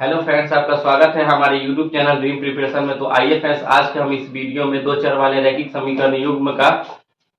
Hello friends, आपका स्वागत है हमारे यूट्यूब चैनल ड्रीम प्रिपरेशन में। तो आइए फ्रेंड्स, आज के हम इस वीडियो में दो चर वाले रैखिक समीकरण युग्म का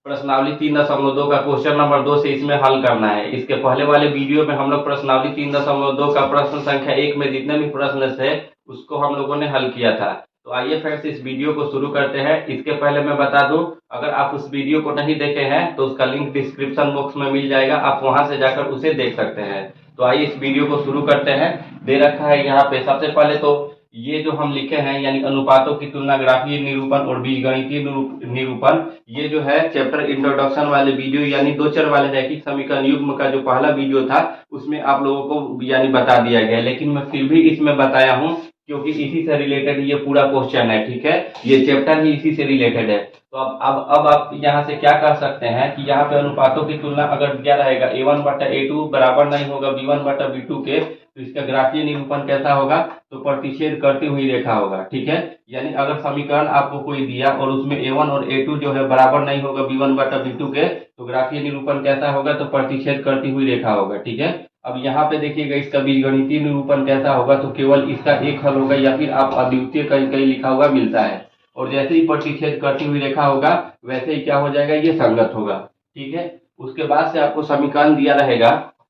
प्रश्नावली 3.2 का क्वेश्चन नंबर 2 से इसमें हल करना है। इसके पहले वाले वीडियो में हम लोग प्रश्नावली 3.2 का प्रश्न संख्या 1 में जितने भी प्रश्न थे उसको हम लोगों ने हल किया था। तो आइए फ्रेंड्स, इस वीडियो को शुरू करते हैं। इसके पहले मैं बता दूं, अगर आप उस वीडियो को नहीं देखे हैं तो उसका लिंक डिस्क्रिप्शन बॉक्स में मिल जाएगा, आप वहां से जाकर उसे देख सकते हैं। तो आइए इस वीडियो को शुरू करते हैं। दे रखा है यहाँ पे सबसे पहले तो ये जो हम लिखे हैं यानी अनुपातों की तुलना, ग्राफीय निरूपण और बीजगणितीय निरूपण, ये जो है चैप्टर इंट्रोडक्शन वाले वीडियो यानी दो चर वाले रैखिक समीकरण युग्म का जो पहला वीडियो था उसमें आप लोगों को यानी बता दिया गया, लेकिन मैं फिर भी इसमें बताया हूँ क्योंकि इसी से रिलेटेड ये पूरा क्वेश्चन है। ठीक है, ये चैप्टर ही इसी से रिलेटेड है। तो अब आप यहाँ से क्या कर सकते हैं कि यहाँ पे अनुपातों की तुलना अगर दिया रहेगा a1/a2 बराबर नहीं होगा b1/b2 के, तो इसका ग्राफीय निरूपण कैसा होगा? तो प्रतिच्छेद करती हुई रेखा होगा। ठीक है, यानी अगर समीकरण आपको कोई दिया और उसमें a1 और a2 जो है बराबर नहीं होगा b1/b2 के, तो ग्राफीय निरूपण कैसा होगा? तो प्रतिच्छेद करती हुई रेखा होगा। ठीक है, अब यहाँ पे देखिएगा इसका बीजगणितीय निरूपण कैसा होगा? तो केवल इसका एक हल होगा या फिर आप अद्वितीय कहीं कहीं लिखा हुआ मिलता है, और जैसे ही प्रतिच्छेद करती हुई रेखा होगा वैसे ही क्या हो जाएगा? ये संगत होगा। ठीक है, उसके बाद से आपको समीकरण दिया रहेगा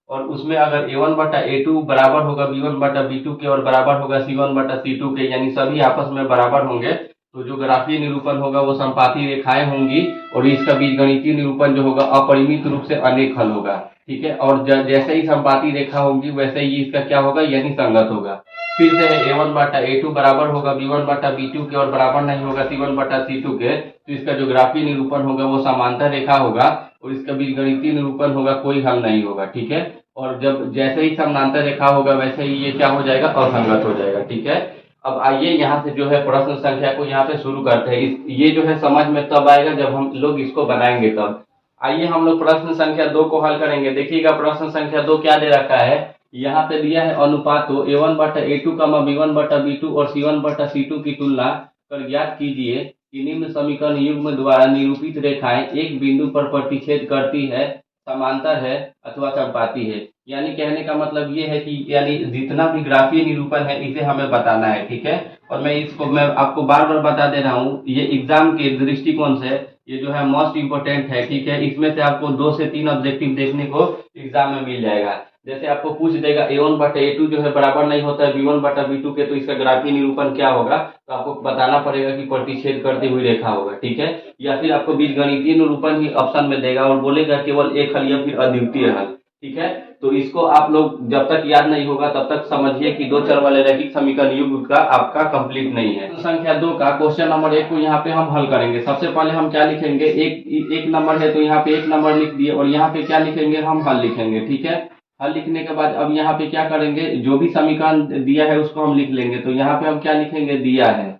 और उसमें अगर a1/a2 बराबर होगा b1/b2 के और बराबर होगा c1/c2 के, यानी सभी आपस में बराबर होंगे, तो जो ग्राफीय निरूपण होगा वो संपाती रेखाएं होंगी और इसका बीजगणितीय निरूपण जो होगा अपरिमित रूप से अनेक हल होगा। ठीक है, और जैसे ही संपाती रेखा होगी वैसे ही इसका क्या होगा? यानी संगत होगा। फिर से है a1/a2 बराबर होगा b1/b2 के और बराबर नहीं होगा c1/c2 के, तो इसका जो ग्राफीय निरूपण होगा वो समांतर रेखा होगा और इसका बीजगणितीय निरूपण होगा कोई हल नहीं होगा। ठीक है, और जब जैसे ही समानांतर रेखा होगा वैसे ही ये क्या हो जाएगा? असंगत हो जाएगा। ठीक है, अब आइए यहाँ से जो है प्रश्न संख्या को यहाँ पे शुरू करते हैं। ये जो है समझ में तब आएगा जब हम लोग इसको बनाएंगे तब। आइए हम लोग प्रश्न संख्या 2 को हल करेंगे। देखिएगा प्रश्न संख्या 2 क्या दे रखा है। यहाँ पे दिया है अनुपातों a1/a2, b1/b2 और c1/c2 की तुलना कर ज्ञात कीजिए कि निम्न समीकरण युग्म द्वारा निरूपित रेखाएं एक बिंदु पर प्रतिच्छेद करती है, समांतर है अथवा संपाती है। यानी कहने का मतलब ये है कि यानी जितना भी ग्राफीय निरूपण है इसे हमें बताना है। ठीक है, और मैं आपको बार बार बता दे रहा हूँ, ये एग्जाम के दृष्टिकोण से ये जो है मोस्ट इंपोर्टेंट है। ठीक है, इसमें से आपको 2 से 3 ऑब्जेक्टिव देखने को एग्जाम में मिल जाएगा। जैसे आपको पूछ देगा a1/a2 जो है बराबर नहीं होता है b1/b2 के, तो इसका ग्राफीय निरूपण क्या होगा? तो आपको बताना पड़ेगा कि प्रतिच्छेद करती हुई रेखा होगा। ठीक है, या फिर आपको बीजगणितीय निरूपण ही ऑप्शन में देगा और बोलेगा केवल एक हल या फिर अद्वितीय हल। ठीक है, तो इसको आप लोग जब तक याद नहीं होगा तब तक समझिए कि दो चर वाले रैखिक समीकरण युग्म का आपका कंप्लीट नहीं है। संख्या 2 का क्वेश्चन नंबर 1 को यहाँ पे हम हल करेंगे। सबसे पहले हम क्या लिखेंगे? एक नंबर है तो यहाँ पे एक नंबर लिख दिए और यहाँ पे क्या लिखेंगे? हम हल लिखेंगे। ठीक है, हल लिखने के बाद अब यहाँ पे क्या करेंगे? जो भी समीकरण दिया है उसको हम लिख लेंगे। तो यहाँ पे हम क्या लिखेंगे? दिया है।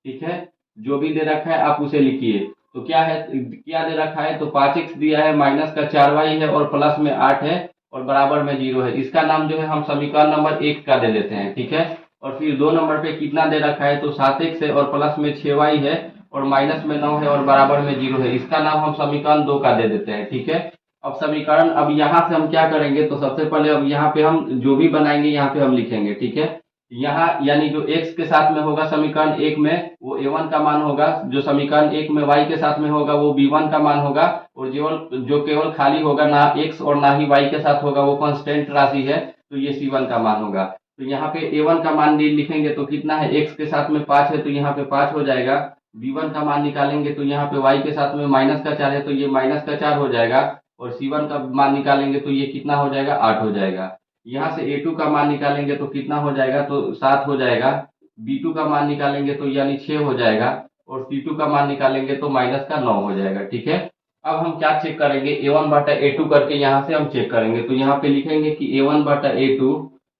ठीक है, जो भी दे रखा है आप उसे लिखिए। तो क्या है, क्या दे रखा है? तो 5x दिया है, माइनस का 4y है और प्लस में 8 है और बराबर में 0 है। इसका नाम जो है हम समीकरण नंबर 1 का दे देते हैं। ठीक है, और फिर 2 नंबर पे कितना दे रखा है? तो 7x है और प्लस में 6y है और माइनस में 9 है और बराबर में 0 है। इसका नाम हम समीकरण 2 का दे देते हैं। ठीक है, अब समीकरण, अब यहाँ से हम क्या करेंगे? तो सबसे पहले अब यहाँ पे हम जो भी बनाएंगे यहाँ पे हम लिखेंगे। ठीक है, यहाँ यानी जो x के साथ में होगा समीकरण 1 में वो a1 का मान होगा, जो समीकरण 1 में y के साथ में होगा वो b1 का मान होगा, और जो केवल खाली होगा, ना x और ना ही y के साथ होगा, वो कांस्टेंट राशि है, तो ये c1 का मान होगा। तो यहाँ पे a1 का मान लिखेंगे तो कितना है? x के साथ में 5 है तो यहाँ पे 5 हो जाएगा। b1 का मान निकालेंगे तो यहाँ पे y के साथ में माइनस का 4 है तो ये माइनस का 4 हो जाएगा, और c1 का मान निकालेंगे तो ये कितना हो जाएगा? 8 हो जाएगा। यहाँ से a2 का मान निकालेंगे तो कितना हो जाएगा? तो 7 हो जाएगा। b2 का मान निकालेंगे तो यानी 6 हो जाएगा, और c2 का मान निकालेंगे तो माइनस का 9 हो जाएगा। ठीक है, अब हम क्या चेक करेंगे? a1/a2 करके यहाँ से हम चेक करेंगे। तो यहाँ पे लिखेंगे कि a1/a2,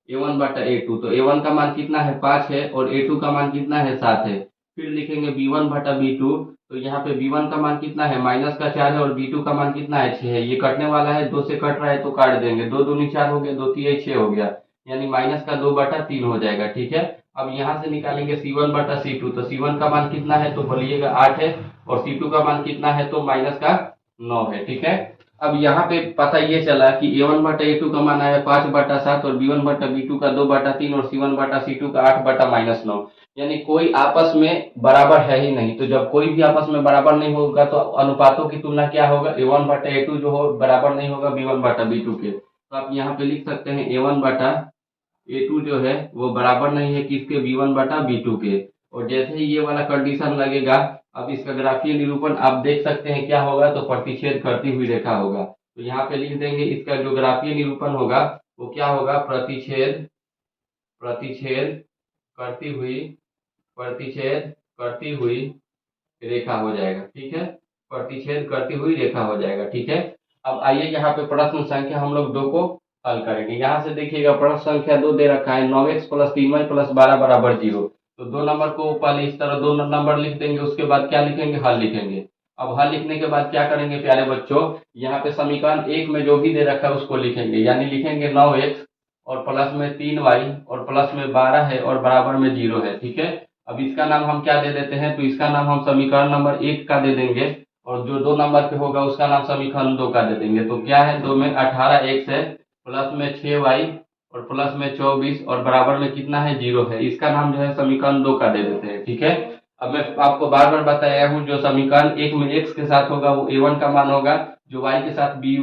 तो a1 का मान कितना है? 5 है, और a2 का मान कितना है? 7 है। फिर लिखेंगे b1/b2, तो यहाँ पे b1 का मान कितना है? माइनस का 4 है, और b2 का मान कितना है? 6 है। ये कटने वाला है, 2 से कट रहा है तो काट देंगे। 2 दूनी 4 हो गया, 2 तिया 6 हो गया, यानी माइनस का 2/3 हो जाएगा। ठीक है, अब यहाँ से निकालेंगे c1/c2, तो c1 का मान कितना है? तो बोलिएगा 8 है, और c2 का मान कितना है? तो माइनस का 9 है। ठीक है, अब यहाँ पे पता ये चला कि A1/A2 का मान आया 5/7 और B1/B2 का 2/3 और C1/C2 का 8/-9। यानी कोई आपस में बराबर है ही नहीं। तो जब कोई भी आपस में बराबर नहीं होगा तो अनुपातों की तुलना क्या होगा, A1/A2 जो हो बराबर नहीं होगा B1/B2 के। तो आप यहाँ पे लिख सकते हैं A1/A2 जो है वो बराबर नहीं है किसके, B1/B2 के। और जैसे ही ये वाला कंडीशन लगेगा, अब इसका ग्राफीय निरूपण आप देख सकते हैं क्या होगा, तो प्रतिच्छेद करती हुई रेखा होगा। तो यहाँ पे लिख देंगे इसका जो ग्राफीय निरूपण होगा वो क्या होगा, प्रतिच्छेद प्रतिच्छेद करती हुई प्रतिच्छेद करती हुई रेखा हो जाएगा। ठीक है, प्रतिच्छेद करती हुई रेखा हो जाएगा। ठीक है, अब आइए यहाँ पे प्रश्न संख्या हम लोग 2 को हल करेंगे। यहाँ से देखिएगा प्रश्न संख्या 2 दे रखा है 9x + 3y + 12 बराबर 0। तो 2 नंबर को पहले इस तरह 2 नंबर लिख देंगे, उसके बाद क्या लिखेंगे, हल लिखेंगे। अब हल लिखने के बाद क्या करेंगे प्यारे बच्चों, यहाँ पे समीकरण 1 में जो भी दे रखा है उसको लिखेंगे, यानी लिखेंगे 9x और प्लस में 3y और प्लस में 12 है और बराबर में 0 है। ठीक है, अब इसका नाम हम क्या दे देते हैं, तो इसका नाम हम समीकरण नंबर 1 का दे देंगे और जो 2 नंबर पे होगा उसका नाम समीकरण 2 का दे देंगे। तो क्या है, 2 में 18x है, प्लस में 6y और प्लस में 24 और बराबर में कितना है, 0 है। इसका नाम जो है समीकरण 2 का दे देते हैं। ठीक है, अब मैं आपको बार बार बताया हूँ, जो समीकरण 1 में x के साथ होगा वो A1 का मान होगा, जो y के साथ b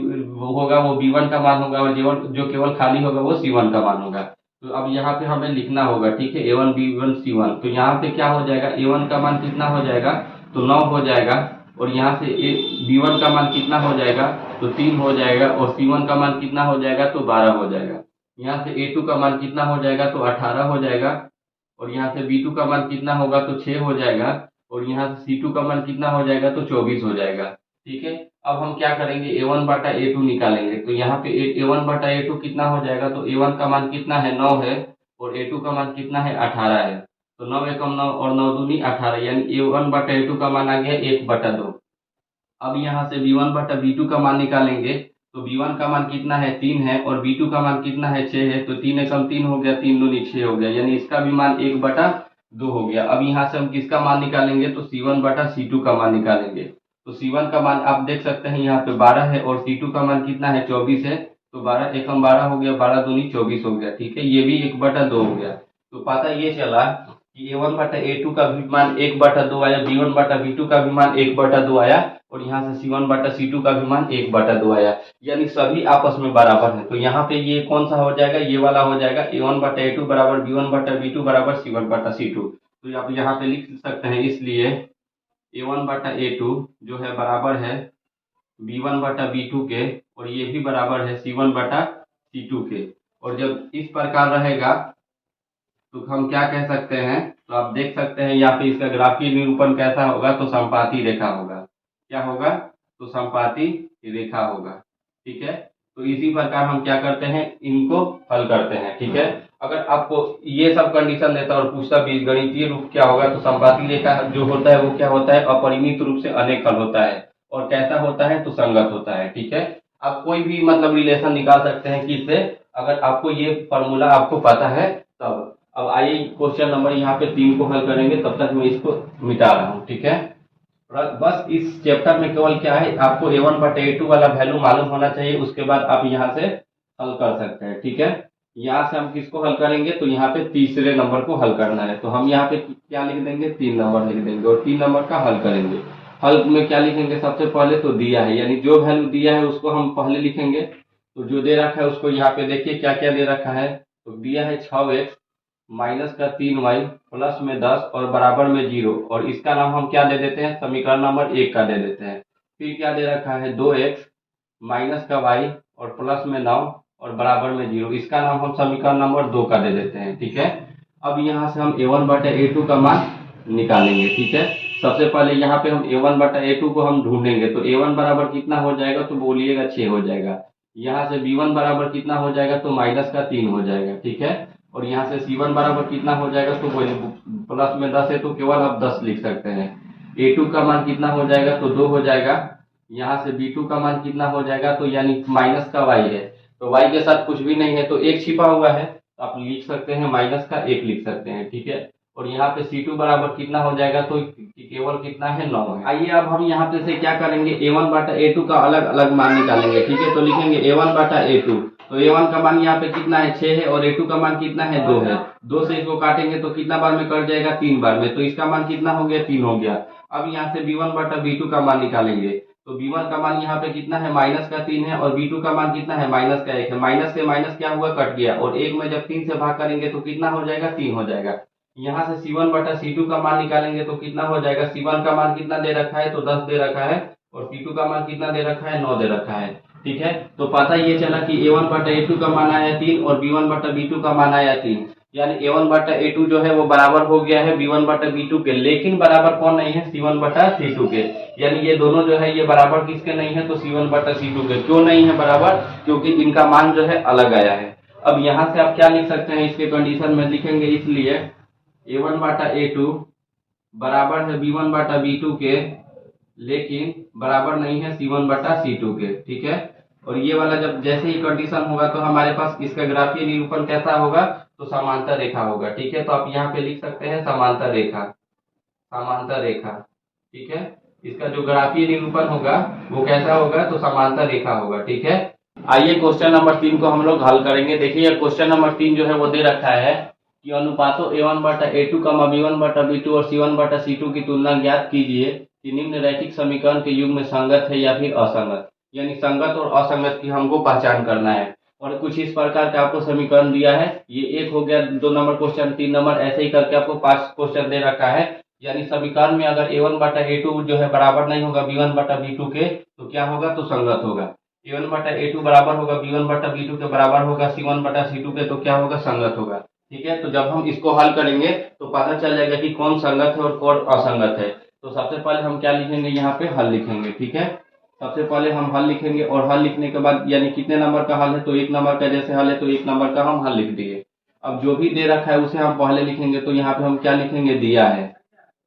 होगा वो B1 का मान होगा और जो केवल खाली होगा वो C1 का मान होगा। तो अब यहाँ पे हमें लिखना होगा, ठीक है, A1 B1 C1। तो यहाँ पे क्या हो जाएगा, A1 का मान कितना हो जाएगा, तो 9 हो जाएगा और यहाँ से B1 का मान कितना हो जाएगा, तो 3 हो जाएगा और C1 का मान कितना हो जाएगा, तो 12 हो जाएगा। यहाँ से A2 का मान कितना हो जाएगा, तो 18 हो जाएगा और यहाँ से B2 का मान कितना होगा, तो 6 हो जाएगा और यहाँ से C2 का मान कितना हो जाएगा, तो 24 हो जाएगा। ठीक है, अब हम क्या करेंगे, A1/A2 निकालेंगे। तो यहाँ पे A1/A2 कितना हो जाएगा, तो A1 का मान कितना है, 9 है और A2 का मान कितना है, 18 है। तो 9 एकम 9 और 9 दूनी 18, यानी A1/A2 का मान आ गया 1/2। अब यहाँ से B1/B2 का मान निकालेंगे। तो B1 का मान कितना है, 3 है और B2 का मान कितना है, 6 है। तो 3 एकम 3 हो गया, 3 दूनी 6 हो गया, यानी इसका भी मान 1/2 हो गया। अब यहाँ से हम किसका मान निकालेंगे, तो C1/C2 का मान निकालेंगे। तो C1 का मान आप देख सकते हैं यहाँ पे 12 है और C2 का मान कितना है, 24 है। तो 12 एकम 12 हो गया, 12 दूनी 24 हो गया। ठीक है, ये भी 1/2 हो गया। तो पता ये चला कि A1/A2 का भी मान 1/2 आया, B1/B2 का भी मान 1/2 आया और यहाँ से C1/C2 का भी मान 1/2 आया, यानी सभी आपस में बराबर है। तो यहाँ पे ये कौन सा हो जाएगा, ये वाला हो जाएगा, A1/A2 बराबर B1/B2 बराबर C1/C2। तो आप यहाँ पे लिख सकते हैं, इसलिए A1/A2 जो है बराबर है B1/B2 के और ये भी बराबर है C1/C2 के। और जब इस प्रकार रहेगा तो हम क्या कह सकते हैं, तो आप देख सकते हैं यहाँ पे इसका ग्राफीय निरूपण कैसा होगा, तो समपाती रेखा होगा। क्या होगा, तो समपाती रेखा होगा। ठीक है, तो इसी प्रकार हम क्या करते हैं, इनको हल करते हैं। ठीक है, अगर आपको ये सब कंडीशन देता और पूछता बीजगणितीय रूप क्या होगा, तो समपाती रेखा जो होता है वो क्या होता है, अपरिमित रूप से अनेक हल होता है और कैसा होता है, तो संगत होता है। ठीक है, आप कोई भी मतलब रिलेशन निकाल सकते हैं कि इससे, अगर आपको ये फॉर्मूला आपको पता है तब। अब आइए क्वेश्चन नंबर यहाँ पे 3 को हल करेंगे, तब तक मैं इसको मिटा रहा हूँ। ठीक है, बस इस चैप्टर में केवल क्या है, आपको A1/A2 वाला वैल्यू मालूम होना चाहिए, उसके बाद आप यहाँ से हल कर सकते हैं। ठीक है, यहाँ से हम किसको हल करेंगे, तो यहाँ पे तीसरे नंबर को हल करना है। तो हम यहाँ पे क्या लिख देंगे, 3 नंबर लिख देंगे और 3 नंबर का हल करेंगे। हल में क्या लिखेंगे, सबसे पहले तो दिया है, यानी जो वैल्यू दिया है उसको हम पहले लिखेंगे। तो जो दे रखा है उसको यहाँ पे देखिए क्या क्या दे रखा है, तो दिया है 6x माइनस का 3y प्लस में 10 और बराबर में 0 और इसका नाम हम क्या दे देते हैं, समीकरण नंबर 1 का दे देते हैं। फिर क्या दे रखा है, 2x माइनस का y और प्लस में 9 और बराबर में 0, इसका नाम हम समीकरण नंबर 2 का दे देते हैं। ठीक है, अब यहाँ से हम A1/A2 का मान निकालेंगे। ठीक है, सबसे पहले यहाँ पे हम A1/A2 को हम ढूंढेंगे। तो A1 बराबर कितना हो जाएगा, तो बोलिएगा 6 हो जाएगा। यहाँ से B1 बराबर कितना हो जाएगा, तो माइनस का 3 हो जाएगा। ठीक है, और यहाँ से C1 बराबर कितना हो जाएगा, तो प्लस में 10 है तो केवल आप 10 लिख सकते हैं। A2 का मान कितना हो जाएगा, तो 2 हो जाएगा। यहाँ से B2 का मान कितना हो जाएगा, तो यानी माइनस का y है, तो y के साथ कुछ भी नहीं है तो 1 छिपा हुआ है, तो आप लिख सकते हैं माइनस का 1 लिख सकते हैं। ठीक है, और यहाँ पे C2 बराबर कितना हो जाएगा, तो केवल कितना है 9 है। आइए अब हम यहाँ पे से क्या करेंगे, A1 बटा A2 का अलग अलग मान निकालेंगे। ठीक है, तो लिखेंगे A1 बटा A2, तो A1 का मान यहाँ पे कितना है 6 है और A2 का मान कितना है 2 है। 2 से इसको काटेंगे तो कितना बार में कट जाएगा, 3 बार में, तो इसका मान कितना हो गया 3 हो गया। अब यहाँ से B1 बटा B2 का मान निकालेंगे, तो B1 का मान यहाँ पे कितना है -3 है और B2 का मान कितना है -1 है। माइनस से माइनस क्या हुआ, कट गया, और 1 में जब 3 से भाग करेंगे तो कितना हो जाएगा 3 हो जाएगा। यहाँ से C1 बटा C2 का मान निकालेंगे तो कितना हो जाएगा, C1 का मान कितना दे रखा है, तो 10 दे रखा है, और C2 का मान कितना दे रखा है, 9 दे रखा है। ठीक है, तो पता ये चला कि A1 बटा A2 का मान आया 3 और B1 बटा B2 का मान आया 3, यानी A1 बटा A2 जो है वो बराबर हो गया है B1 बटा B2 के, लेकिन बराबर कौन नहीं है, C1 बटा C2 के। यानी ये दोनों जो है ये बराबर किसके नहीं है, तो C1 बटा C2 के। क्यों नहीं है बराबर, क्योंकि इनका मान जो है अलग आया है। अब यहाँ से आप क्या लिख सकते हैं, इसके कंडीशन में लिखेंगे, इसलिए A1 बटा A2 बराबर है B1 बटा B2 के, लेकिन बराबर नहीं है C1 बटा C2 के। ठीक है, और ये वाला जब जैसे ही कंडीशन होगा तो हमारे पास इसका ग्राफीय निरूपण कैसा होगा, तो समांतर रेखा होगा। ठीक है, तो आप यहाँ पे लिख सकते हैं समांतर रेखा, समांतर रेखा। ठीक है, इसका जो ग्राफीय निरूपण होगा वो कैसा होगा, तो समांतर रेखा होगा। ठीक है, आइए क्वेश्चन नंबर 3 को हम लोग हल करेंगे। देखिए क्वेश्चन नंबर 3 जो है वो दे रखा है कि अनुपातों A1 बटा A2 B1 बटा B2 और C1 बटा C2 की तुलना ज्ञात कीजिए कि निम्न रैखिक समीकरण के युग्म में संगत है या फिर असंगत। यानी संगत और असंगत की हमको पहचान करना है, और कुछ इस प्रकार का आपको समीकरण दिया है। ये एक हो गया 2 नंबर क्वेश्चन, 3 नंबर, ऐसे ही करके आपको 5 क्वेश्चन दे रखा है। यानी समीकरण में अगर A1 बटा A2 जो है बराबर नहीं होगा B1 बटा B2 के, तो क्या होगा, तो संगत होगा। A1 बटा A2 बराबर होगा B1 बटा B2 के, बराबर होगा C1 बटा C2 के, तो क्या होगा, संगत होगा। ठीक है, तो जब हम इसको हल करेंगे तो पता चल जाएगा कि कौन संगत है और कौन असंगत है। तो सबसे पहले हम क्या लिखेंगे, यहाँ पे हल लिखेंगे। ठीक है, सबसे पहले हम हल लिखेंगे, और हल लिखने के बाद यानी कितने नंबर का हल है, तो 1 नंबर का जैसे हल है तो 1 नंबर का हम हल लिख दिए। अब जो भी दे रखा है उसे हम पहले लिखेंगे, तो यहाँ पे हम क्या लिखेंगे, दिया है।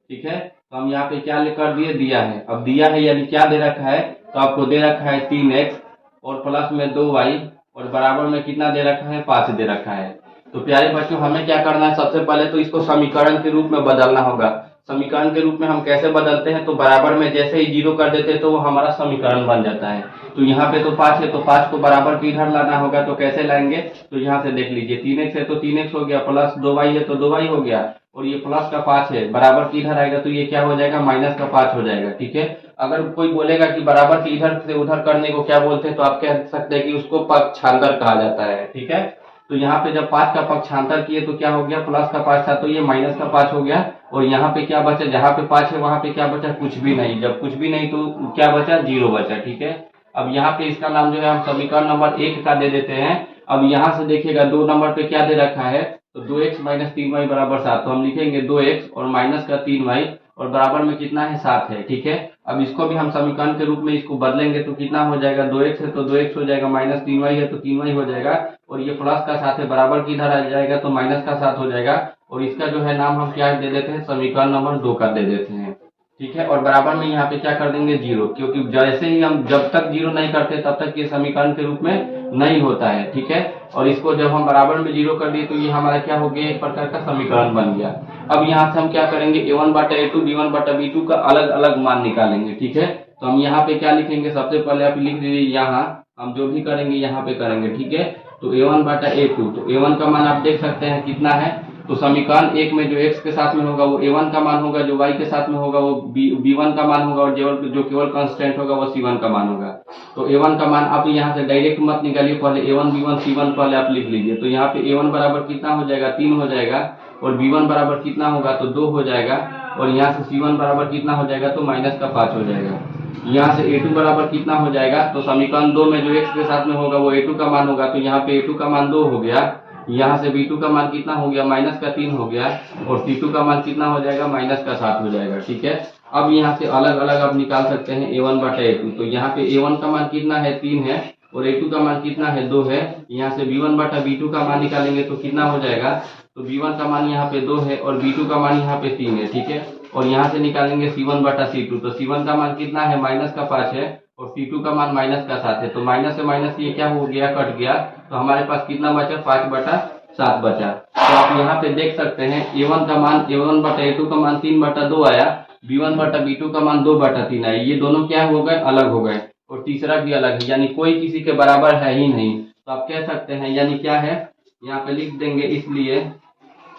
ठीक है, तो हम यहाँ पे क्या कर दिए, दिया है। अब दिया है यानी क्या दे रखा है, तो आपको दे रखा है 3x और प्लस में 2y और बराबर में कितना दे रखा है, 5 दे रखा है। तो प्यारे बच्चों हमें क्या करना है, सबसे पहले तो इसको समीकरण के रूप में बदलना होगा। समीकरण के रूप में हम कैसे बदलते हैं, तो बराबर में जैसे ही 0 कर देते हैं तो वो हमारा समीकरण बन जाता है। तो यहाँ पे तो 5 है, तो 5 को बराबर के इधर लाना होगा। तो कैसे लाएंगे, तो यहाँ से देख लीजिए, 3x है तो 3x हो गया, प्लस 2y है तो 2y हो गया, और ये प्लस का 5 है, बराबर के इधर आएगा तो ये क्या हो जाएगा, माइनस का 5 हो जाएगा। ठीक है, अगर कोई बोलेगा कि बराबर के इधर से उधर करने को क्या बोलते हैं, तो आप कह सकते हैं कि उसको पक्षांतर कहा जाता है। ठीक है, तो यहाँ पे जब 5 का पक्षांतर किए तो क्या हो गया, प्लस का 5 था तो ये माइनस का 5 हो गया, और यहाँ पे क्या बचा, जहाँ पे 5 है वहां पे क्या बचा, कुछ भी नहीं। जब कुछ भी नहीं तो क्या बचा, 0 बचा। ठीक है, अब यहाँ पे इसका नाम जो है हम समीकरण नंबर 1 का दे देते हैं। अब यहाँ से देखिएगा 2 नंबर पे क्या दे रखा है, तो 2x माइनस 3y बराबर 7, तो हम लिखेंगे 2x और माइनस का 3y और बराबर में कितना है, 7 है। ठीक है, अब इसको भी हम समीकरण के रूप में इसको बदलेंगे तो कितना हो जाएगा, 2x है तो 2x हो जाएगा, माइनस 3y है तो 3y हो जाएगा, और ये प्लस का 7 है, बराबर की इधर आ जाएगा तो माइनस का 7 हो जाएगा, और इसका जो है नाम हम क्या दे देते हैं, समीकरण नंबर 2 का दे देते हैं। ठीक है, और बराबर में यहाँ पे क्या कर देंगे, 0, क्योंकि जैसे ही हम जब तक 0 नहीं करते तब तक ये समीकरण के रूप में नहीं होता है। ठीक है, और इसको जब हम बराबर में 0 कर दिए तो ये हमारा क्या हो गया, एक प्रकार का समीकरण बन गया। अब यहाँ से हम क्या करेंगे, A1 बटा A2 B1 बटा B2 का अलग अलग मान निकालेंगे। ठीक है, तो हम यहाँ पे क्या लिखेंगे, सबसे पहले आप लिख दीजिए, यहाँ हम जो भी करेंगे यहाँ पे करेंगे। ठीक है, तो A1 बटा A2, तो A1 का मान आप देख सकते हैं कितना है, तो समीकरण 1 में जो x के साथ में होगा वो A1 का मान होगा, जो y के साथ में होगा वो B1 का मान होगा, और जो केवल कांस्टेंट होगा वो C1 का मान होगा। तो A1 का मान आप यहाँ से डायरेक्ट मत निकालिए, पहले A1 B1 C1 पहले आप लिख लीजिए। तो यहाँ पे A1 बराबर कितना हो जाएगा, 3 हो जाएगा, और B1 बराबर कितना होगा, तो 2 हो जाएगा, और यहाँ से C1 बराबर कितना हो जाएगा, तो माइनस का 5 हो जाएगा। यहाँ से A2 बराबर कितना हो जाएगा, तो समीकरण 2 में जो x के साथ में होगा वो A2 का मान होगा, तो यहाँ पे A2 का मान 2 हो गया, यहाँ से B2 का मान कितना हो गया, माइनस का 3 हो गया, और C2 का मान कितना हो जाएगा, माइनस का 7 हो जाएगा। ठीक है, अब यहाँ से अलग अलग आप निकाल सकते हैं A1 बटा A2, तो यहाँ पे A1 का मान कितना है, 3 है, और A2 का मान कितना है, 2 है। यहाँ से B1 बटा B2 का मान निकालेंगे तो कितना हो जाएगा, तो B1 का मान यहाँ पे 2 है और B2 का मान यहाँ पे 3 है। ठीक है, और यहाँ से निकालेंगे C1 बटा C2, तो C1 का मान कितना है, माइनस का 5 है, और C2 का मान माइनस का 7 है। तो माइनस से माइनस ये क्या हो गया, कट गया, तो हमारे पास कितना बचा, 5 बटा 7 बचा। तो आप यहाँ पे देख सकते हैं A1 का मान A1 बटा A2 का मान 3/2 आया, B1 बटा B2 का मान 2/3 आया। ये दोनों क्या हो गए, अलग हो गए, और तीसरा भी अलग है, यानी कोई किसी के बराबर है ही नहीं। तो आप कह सकते हैं यानी क्या है, यहाँ पे लिख देंगे, इसलिए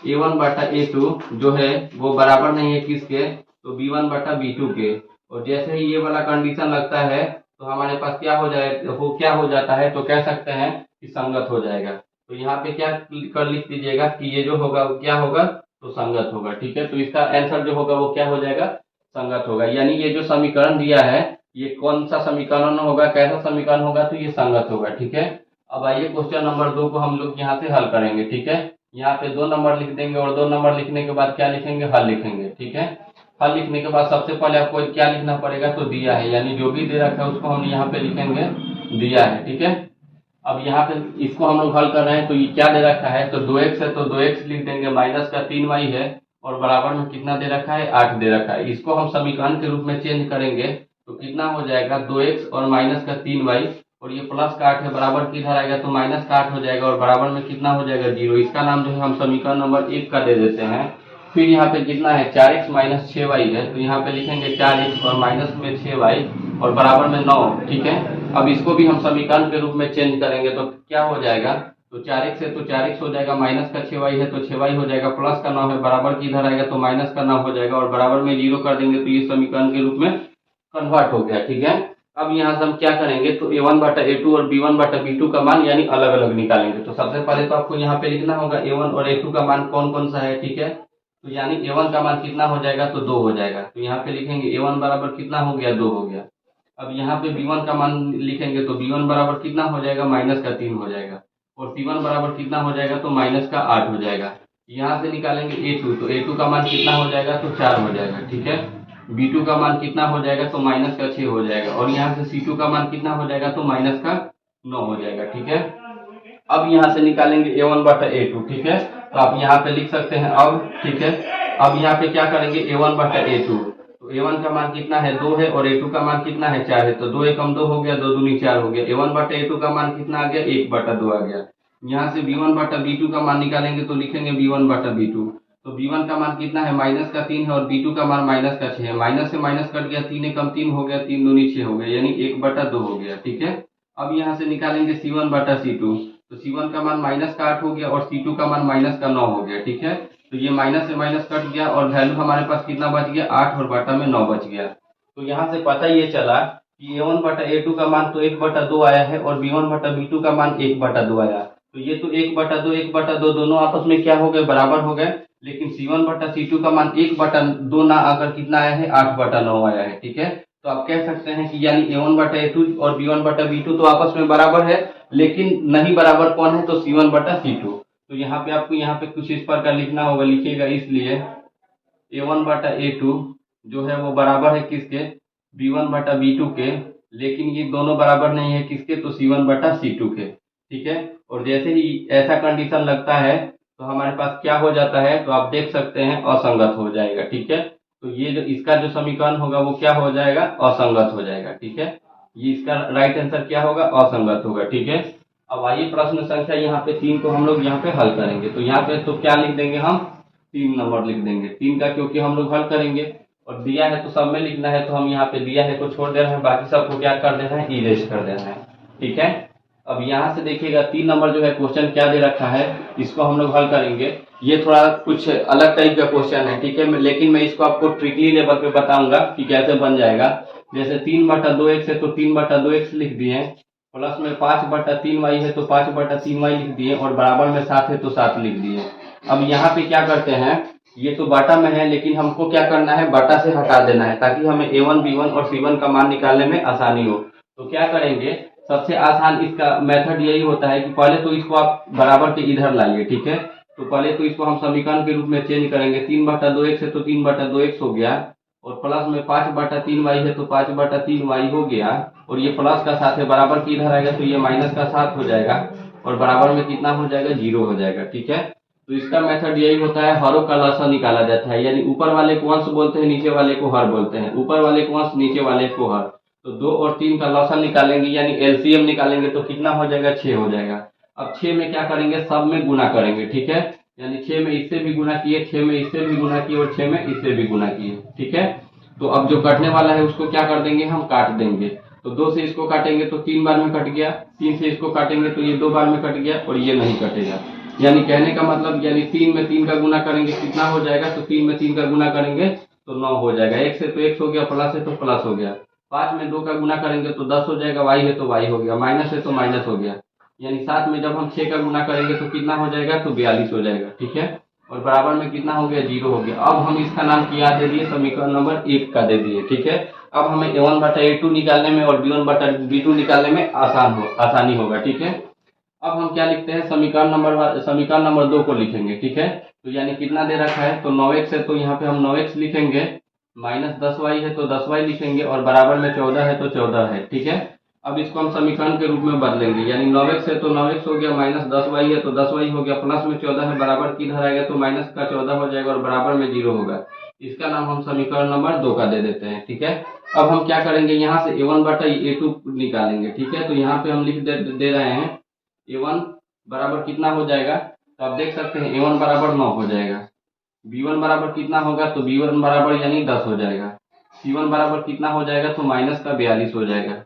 A1 बटा A2 जो है वो बराबर नहीं है किसके, तो B1 बटा B2 के। और जैसे ही ये वाला कंडीशन लगता है तो हमारे पास क्या हो जाए, वो क्या हो जाता है, तो कह सकते हैं कि संगत हो जाएगा। तो यहाँ पे क्या कर लिख दीजिएगा कि ये जो होगा वो क्या होगा, तो संगत होगा। ठीक है, तो इसका आंसर जो होगा वो क्या हो जाएगा, संगत होगा। यानी ये जो समीकरण दिया है ये कौन सा समीकरण होगा, कैसा समीकरण होगा, तो ये संगत होगा। ठीक है, अब आइए क्वेश्चन नंबर 2 को हम लोग यहाँ से हल करेंगे। ठीक है, यहाँ पे 2 नंबर लिख देंगे और 2 नंबर लिखने के बाद क्या लिखेंगे, हल लिखेंगे। ठीक है, हल लिखने के बाद सबसे पहले आपको क्या लिखना पड़ेगा, तो दिया है, यानी जो भी दे रखा है उसको हम यहाँ पे लिखेंगे दिया है। ठीक है, अब यहाँ पे इसको हम लोग हल कर रहे हैं, तो ये क्या दे रखा है, तो 2x है तो 2x लिख देंगे, माइनस का 3y है और बराबर में कितना दे रखा है, 8 दे रखा है। इसको हम समीकरण के रूप में चेंज करेंगे तो कितना हो जाएगा, 2x और माइनस का 3y, और ये प्लस का 8 है, बराबर किधर आएगा, तो माइनस का 8 हो जाएगा और बराबर में कितना हो जाएगा, 0। इसका नाम जो है हम समीकरण नंबर 1 का दे देते हैं। फिर यहाँ पे कितना है, 4x माइनस 6y है, तो यहाँ पे लिखेंगे 4x और माइनस में 6y और बराबर में 9। ठीक है, अब इसको भी हम समीकरण के रूप में चेंज करेंगे तो क्या हो जाएगा, तो 4x है तो 4x हो जाएगा, माइनस का 6y है तो 6y हो जाएगा, प्लस का 9 है, बराबर किधर आएगा, तो माइनस का 9 हो जाएगा और बराबर में 0 कर देंगे, तो ये समीकरण के रूप में कन्वर्ट हो गया। ठीक है, अब यहाँ से हम क्या करेंगे, तो A1 बटा A2 और B1 बटा B2 का मान यानी अलग अलग निकालेंगे। तो सबसे पहले तो आपको यहाँ पे लिखना होगा A1 और A2 का मान कौन कौन सा है। ठीक है, तो यानी A1 का मान कितना हो जाएगा, तो 2 हो जाएगा, तो यहाँ पे लिखेंगे A1 बराबर कितना हो गया, 2 हो गया। अब यहाँ पे B1 का मान लिखेंगे तो B1 बराबर कितना हो जाएगा, माइनस का 3 हो जाएगा, और C1 बराबर कितना हो जाएगा, तो माइनस का 8 हो जाएगा। यहाँ से निकालेंगे A2, तो A2 का मान कितना हो जाएगा, तो 4 हो जाएगा। ठीक है, B2 का मान कितना हो जाएगा, तो माइनस का 6 हो जाएगा, और यहाँ से C2 का मान कितना हो जाएगा, तो माइनस का 9 हो जाएगा। ठीक है, अब यहाँ से निकालेंगे A1 बटा A2। ठीक है, तो आप यहाँ पे लिख सकते हैं अब। ठीक है, अब यहाँ पे क्या करेंगे, A1 बटा A2, तो A1 का मान कितना है, 2 है, और A2 का मान कितना है, 4 है, तो 2 एकम 2 हो गया, 2 दूनी 4 हो गया। A1 बटा A2 का मान कितना आ गया, 1/2 आ गया। यहाँ से B1 बटा B2 का मान निकालेंगे तो लिखेंगे B1 बटा B2, तो B1 का मान कितना है, माइनस का 3 है, और B2 का मान माइनस का 6 है, माइनस से माइनस कट गया, 3 एकम 3 हो गया, 3 दूनी 6 हो गया, यानी 1/2 हो गया। ठीक है, अब यहाँ से निकालेंगे C1 बटा C2, तो C1 का मान माइनस का 8 हो गया और C2 का मान माइनस का 9 हो गया। ठीक है, तो ये माइनस से माइनस कट गया और वैल्यू हमारे पास कितना बच गया, 8 और बटा में 9 बच गया। तो यहाँ से पता ये चला कि A1 बटा A2 का मान तो 1/2 आया है और B1 बटा B2 का मान 1/2 आया। तो ये तो 1/2 दोनों आपस में क्या हो गए, बराबर हो गए। लेकिन C1 बटा C2 का मान 1/2 ना आकर कितना आया है, 8/9 आया है। ठीक है, तो आप कह सकते हैं कि यानी A1 बटा A2 और B1 बटा B2 तो आपस में बराबर है, लेकिन नहीं बराबर कौन है, तो C1 बटा C2। तो यहाँ पे आपको यहाँ पे कुछ इस प्रकार लिखना होगा, लिखिएगा, इसलिए A1 बटा A2 जो है वो बराबर है किसके, B1 बटा B2 के, लेकिन ये दोनों बराबर नहीं है किसके, तो C1 बटा C2 के। ठीक है, और जैसे ही ऐसा कंडीशन लगता है तो हमारे पास क्या हो जाता है, तो आप देख सकते हैं असंगत हो जाएगा। ठीक है, तो ये जो इसका जो समीकरण होगा वो क्या हो जाएगा, असंगत हो जाएगा। ठीक है, ये इसका राइट आंसर क्या होगा, असंगत होगा। ठीक है, अब आइए प्रश्न संख्या यहाँ पे 3 को हम लोग यहाँ पे हल करेंगे। तो यहाँ पे तो क्या लिख देंगे, हम 3 नंबर लिख देंगे, 3 का क्योंकि हम लोग हल करेंगे और दिया है तो सब में लिखना है, तो हम यहाँ पे दिया है को छोड़ दे रहे हैं, बाकी सबको क्या कर देना है, इरेज कर देना है। ठीक है, अब यहाँ से देखिएगा 3 नंबर जो है क्वेश्चन क्या दे रखा है, इसको हम लोग हल करेंगे। ये थोड़ा कुछ अलग टाइप का क्वेश्चन है। ठीक है, लेकिन मैं इसको आपको ट्रिकली लेवल पे बताऊंगा कि कैसे बन जाएगा। जैसे 3/2x है तो 3/2x लिख दिए, प्लस में 5/3y है तो 5/3y लिख दिए, और बराबर में 7 है तो 7 लिख दिए। अब यहाँ पे क्या करते हैं, ये तो बाटा में है, लेकिन हमको क्या करना है, बाटा से हटा देना है, ताकि हमें A1 B1 और C1 का मान निकालने में आसानी हो। तो क्या करेंगे, सबसे आसान इसका मेथड यही होता है कि पहले तो इसको आप बराबर के इधर लाइए। ठीक है, तो पहले तो इसको हम समीकरण के रूप में चेंज करेंगे, 3/2x है तो 3/2x हो गया, और प्लस में 5/3y है तो 5/3y हो गया, और ये प्लस का 7 है, बराबर की इधर आएगा तो ये माइनस का 7 हो जाएगा, और बराबर में कितना हो जाएगा, 0 हो जाएगा। ठीक है, तो इसका मेथड यही होता है, हरों का लसा निकाला जाता है, यानी ऊपर वाले को अंश बोलते हैं, नीचे वाले को हर बोलते हैं, ऊपर वाले को अंश, नीचे वाले को हर। तो 2 और 3 का लसा निकालेंगे, यानी एलसीएम निकालेंगे, तो कितना हो जाएगा, 6 हो जाएगा। अब 6 में क्या करेंगे, सब में गुना करेंगे, ठीक है। यानी 6 में इससे भी गुना किए, 6 में इससे भी गुना किए और 6 में इससे भी गुना किए, ठीक है। तो अब जो कटने वाला है उसको क्या कर देंगे, हम काट देंगे। तो 2 से इसको काटेंगे तो 3 बार में कट गया, 3 से इसको काटेंगे तो ये 2 बार में कट गया और ये नहीं कटेगा। यानी कहने का मतलब, यानी 3 में 3 का गुना करेंगे कितना हो जाएगा, तो 3 में 3 का गुना करेंगे तो 9 हो जाएगा। 1 से तो 1 हो गया, प्लस है तो प्लस हो गया। 5 में 2 का गुना करेंगे तो 10 हो जाएगा, वाई है तो वाई हो गया, माइनस है तो माइनस हो गया। यानी 7 में जब हम 6 का गुना करेंगे तो कितना हो जाएगा, तो 42 हो जाएगा, ठीक है। और बराबर में कितना हो गया, 0 हो गया। अब हम इसका नाम क्या दे दिए, समीकरण नंबर 1 का दे दिए, ठीक है। अब हमें a1 बटा a2 निकालने में और b1 बटा b2 निकालने में आसानी होगा, ठीक है। अब हम क्या लिखते हैं, समीकरण नंबर 2 को लिखेंगे, ठीक है। तो यानी कितना दे रखा है, तो 9x है तो यहाँ पे हम 9x लिखेंगे, माइनस 10y है तो 10y लिखेंगे और बराबर में 14 है तो 14 है, ठीक है। अब इसको हम समीकरण के रूप में बदलेंगे, यानी 9x है तो 9x हो गया, माइनस 10y है तो 10y हो गया, प्लस में 14 है, बराबर की इधर आएगा तो माइनस का 14 हो जाएगा और बराबर में 0 होगा। इसका नाम हम समीकरण नंबर 2 का दे देते हैं, ठीक है। अब हम क्या करेंगे, यहाँ से a1 बटा a2 निकालेंगे, ठीक है। तो यहाँ पे हम लिख दे रहे हैं a1 बराबर कितना हो जाएगा, तो आप देख सकते हैं a1 बराबर 9 हो जाएगा, b1 बराबर कितना होगा, तो b1 बराबर यानी 10 हो जाएगा, c1 बराबर कितना हो जाएगा, तो माइनस का 42 हो जाएगा।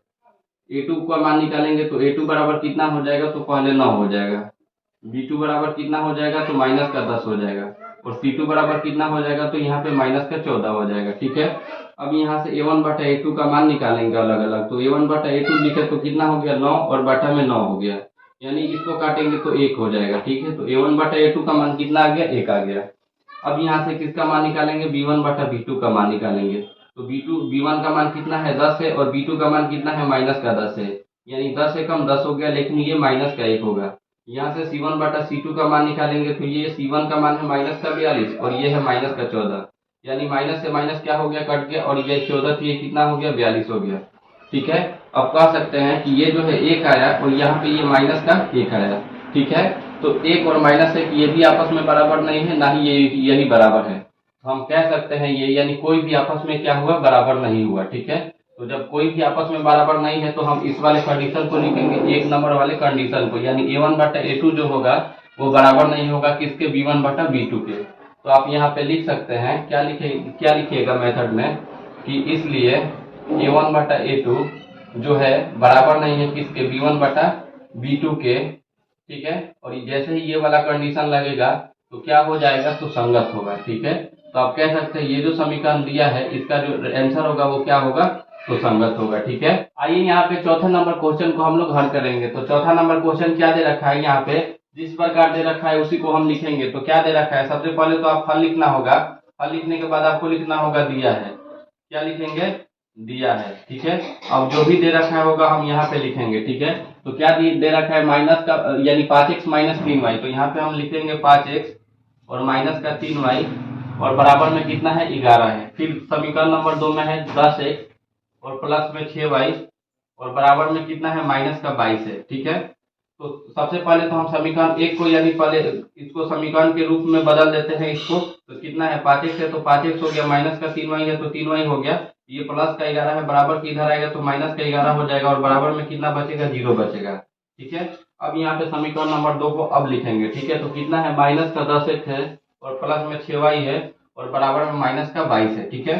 a2 का मान निकालेंगे तो a2 बराबर कितना हो जाएगा, तो पहले 9 हो जाएगा, b2 बराबर कितना हो जाएगा, तो माइनस का 10 हो जाएगा और c2 बराबर कितना हो जाएगा, तो यहाँ पे माइनस का 14 हो जाएगा, ठीक है। अब यहाँ से a1 बटा a2 का मान निकालेंगे अलग अलग, तो a1 बटा a2 लिखे तो कितना हो गया, 9 और बटा में 9 हो गया, यानी इसको काटेंगे तो 1 हो जाएगा, ठीक है। तो a1 बटा a2 का मान कितना आ गया, 1 आ गया। अब यहाँ से किसका मान निकालेंगे, b1 बटा b2 का मान निकालेंगे। तो b1 का मान कितना है, 10 है और b2 का मान कितना है, माइनस का 10 है, यानी 10 से कम 10 हो गया, लेकिन ये माइनस का 1 होगा। यहाँ से c1 बटा c2 का मान निकालेंगे तो ये c1 का मान है माइनस का 42 और ये है माइनस का 14, यानी माइनस से माइनस क्या हो गया, कट गया और ये 14 थी, ये कितना हो गया, 42 हो गया, ठीक है। अब कह सकते हैं कि ये जो है 1 आया और यहाँ पे ये माइनस का 1 आया, ठीक है। तो 1 और माइनस 1 ये भी आपस में बराबर नहीं है, ना ही यही बराबर है। हम कह सकते हैं ये, यानी कोई भी आपस में क्या हुआ, बराबर नहीं हुआ, ठीक है। तो जब कोई भी आपस में बराबर नहीं है तो हम इस वाले कंडीशन को लिखेंगे, 1 नंबर वाले कंडीशन को, यानी a1 बटा a2 जो होगा वो बराबर नहीं होगा किसके, b1 बटा b2 के। तो आप यहाँ पे लिख सकते हैं, क्या लिखिएगा मेथड में, कि इसलिए a1 बटा a2 जो है बराबर नहीं है किसके, b1 बटा b2 के, ठीक है। और जैसे ही ये वाला कंडीशन लगेगा तो क्या हो जाएगा, तो संगत होगा, ठीक है। तो आप कह सकते हैं ये जो समीकरण दिया है इसका जो आंसर होगा वो क्या होगा, तो संगत होगा, ठीक है। आइए यहाँ पे चौथे नंबर क्वेश्चन को हम लोग हल करेंगे। तो चौथा नंबर क्वेश्चन क्या दे रखा है, यहाँ पे जिस प्रकार दे रखा है उसी को हम लिखेंगे। तो क्या दे रखा है, सबसे पहले तो आप हल लिखना होगा, हल लिखने के बाद आपको लिखना होगा दिया है, क्या लिखेंगे, दिया है, ठीक है। अब जो भी दे रखा होगा हम यहाँ पे लिखेंगे, ठीक है। तो क्या दे रखा है, माइनस का यानी 5x माइनस 3y, तो यहाँ पे हम लिखेंगे 5x और माइनस का 3y और बराबर में कितना है, 11 है। फिर समीकरण नंबर 2 में है 10x और प्लस में 6y और बराबर में कितना है, माइनस का 22 है, ठीक है। तो सबसे पहले तो हम समीकरण 1 को, यानी पहले इसको समीकरण के रूप में बदल देते हैं इसको। तो कितना है, 5x है तो 5x हो गया, माइनस का 3y है तो 3y हो गया, ये प्लस का 11 है, बराबर की इधर आएगा तो माइनस का 11 हो जाएगा और बराबर में कितना बचेगा, 0 बचेगा, ठीक है। अब यहाँ पे समीकरण नंबर 2 को अब लिखेंगे, ठीक है। तो कितना है, माइनस का 10x है और प्लस में 6y है और बराबर में माइनस का 22 है, ठीक है।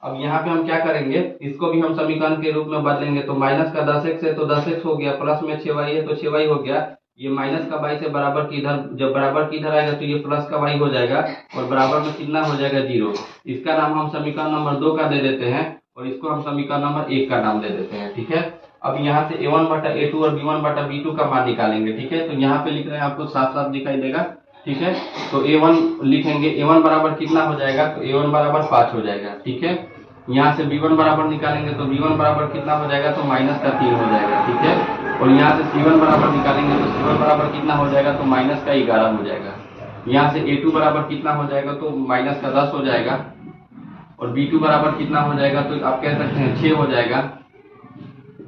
अब यहाँ पे हम क्या करेंगे, इसको भी हम समीकरण के रूप में बदलेंगे। तो माइनस का 10x है तो 10x हो गया, प्लस में 6y है तो 6y हो गया, ये माइनस का 22 है, बराबर की इधर, जब बराबर की इधर आएगा तो ये प्लस का y हो जाएगा और बराबर में कितना हो जाएगा, 0। इसका नाम हम समीकरण नंबर 2 का दे देते हैं और इसको हम समीकरण नंबर 1 का नाम दे देते हैं, ठीक है। अब यहाँ से a1 बटा a2 और b1 बटा b2 का मान निकालेंगे, ठीक है। तो यहाँ पे लिख रहे हैं, आपको साफ साफ दिखाई देगा, ठीक है। तो a1 लिखेंगे, a1 बराबर कितना हो जाएगा, तो a1 बराबर 5 हो जाएगा, ठीक है। यहाँ से b1 बराबर निकालेंगे तो b1 बराबर कितना हो जाएगा, तो माइनस का 3 हो जाएगा, ठीक है। और यहाँ से c1 बराबर निकालेंगे तो c1 बराबर कितना हो जाएगा, तो माइनस का 11 हो जाएगा। यहाँ से a2 बराबर कितना हो जाएगा, तो माइनस का 10 हो जाएगा और b2 बराबर कितना हो जाएगा, तो आप कह सकते हैं 6 हो जाएगा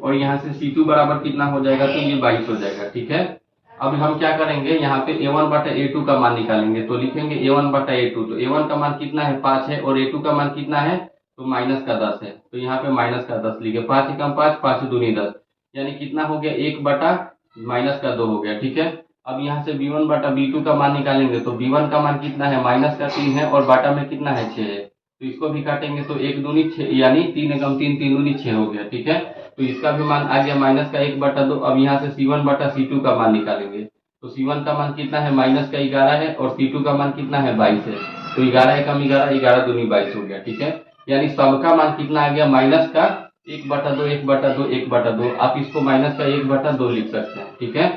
और यहाँ से c2 बराबर कितना हो जाएगा, तो ये 22 हो जाएगा, ठीक है। अब हम क्या करेंगे, यहाँ पे a1 बटा a2 का मान निकालेंगे। तो लिखेंगे a1 बटा a2, तो a1 का मान कितना है, 5 है और a2 का मान कितना है, तो माइनस का 10 है। तो यहाँ पे माइनस का 10 लिखे, 5 एकम 5, 5 दूनी 10, यानी कितना हो गया, 1 बटा माइनस का 2 हो गया, ठीक है। अब यहाँ से b1 बटा b2 का मान निकालेंगे तो b1 का मान कितना है, माइनस का 3 है, और बाटा में कितना है, 6 है। तो इसको भी काटेंगे तो 1 दूनी 6, यानी 3 एकम 3, 3 दूनी 6 हो गया, ठीक है। तो इसका भी मान आ गया माइनस का 1/2। अब यहाँ से c1 बटा c2 का मान निकालेंगे तो c1 का मान कितना है, माइनस का 11 है, और c2 का मान कितना है, 22 है। तो 11 एकम 11, 11 दूनी 22 हो गया, ठीक है। यानी सबका मान कितना आ गया, माइनस का 1/2, 1/2, 1/2। आप इसको माइनस का 1/2 लिख सकते हैं, ठीक है।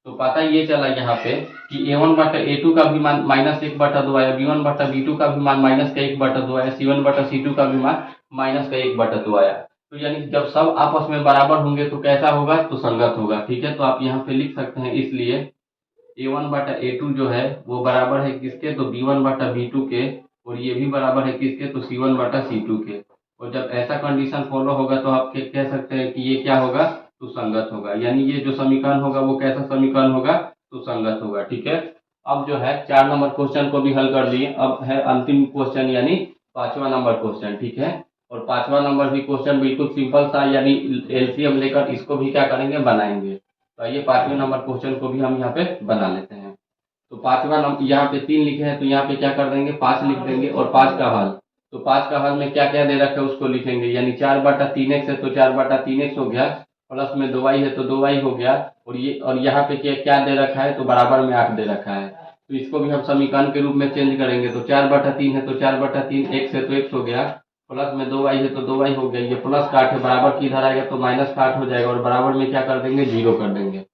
तो पता ये चला यहाँ पे कि a1 बटा a2 का भी मान माइनस 1/2 आया, b1 बटा b2 का भी मान माइनस का 1/2 आया, c1 बटा c2 का भी मान माइनस का 1/2 आया। तो यानी जब सब आपस में बराबर होंगे तो कैसा होगा, तो संगत होगा, ठीक है। तो आप यहाँ पे लिख सकते हैं, इसलिए a1 बटा a2 जो है वो बराबर है किसके, तो b1 बटा b2 के, और ये भी बराबर है किसके, तो c1 बटा c2 के। और जब ऐसा कंडीशन फॉलो होगा तो आप कह सकते हैं कि ये क्या होगा, तो संगत होगा। यानी ये जो समीकरण होगा वो कैसा समीकरण होगा, तो संगत होगा, ठीक है। अब जो है 4 नंबर क्वेश्चन को भी हल कर लिए। अब है अंतिम क्वेश्चन यानी 5वां नंबर क्वेश्चन, ठीक है। और 5वां नंबर भी क्वेश्चन बिल्कुल सिंपल सा, यानी एलसीएम लेकर इसको भी क्या करेंगे, बनाएंगे। तो आइए 5वें नंबर क्वेश्चन को भी हम यहाँ पे बना लेते हैं। तो 5वां नंबर यहाँ पे 3 लिखे हैं तो यहाँ पे क्या कर देंगे, 5 लिख देंगे, और 5 का हल। तो 5 का हल में क्या क्या दे रखा है उसको लिखेंगे, यानी 4/3x है तो 4/3x हो गया, प्लस में 2y है तो 2y हो गया, और यहाँ पे क्या क्या दे रखा है, तो बराबर में 8 दे रखा है। तो इसको भी हम समीकरण के रूप में चेंज करेंगे। तो 4/3 है तो 4/3, x है तो x हो गया, प्लस में 2y है तो 2y हो गया, ये प्लस का 8 है, बराबर की इधर आएगा तो माइनस का 8 हो जाएगा, और बराबर में क्या कर देंगे, 0 कर देंगे।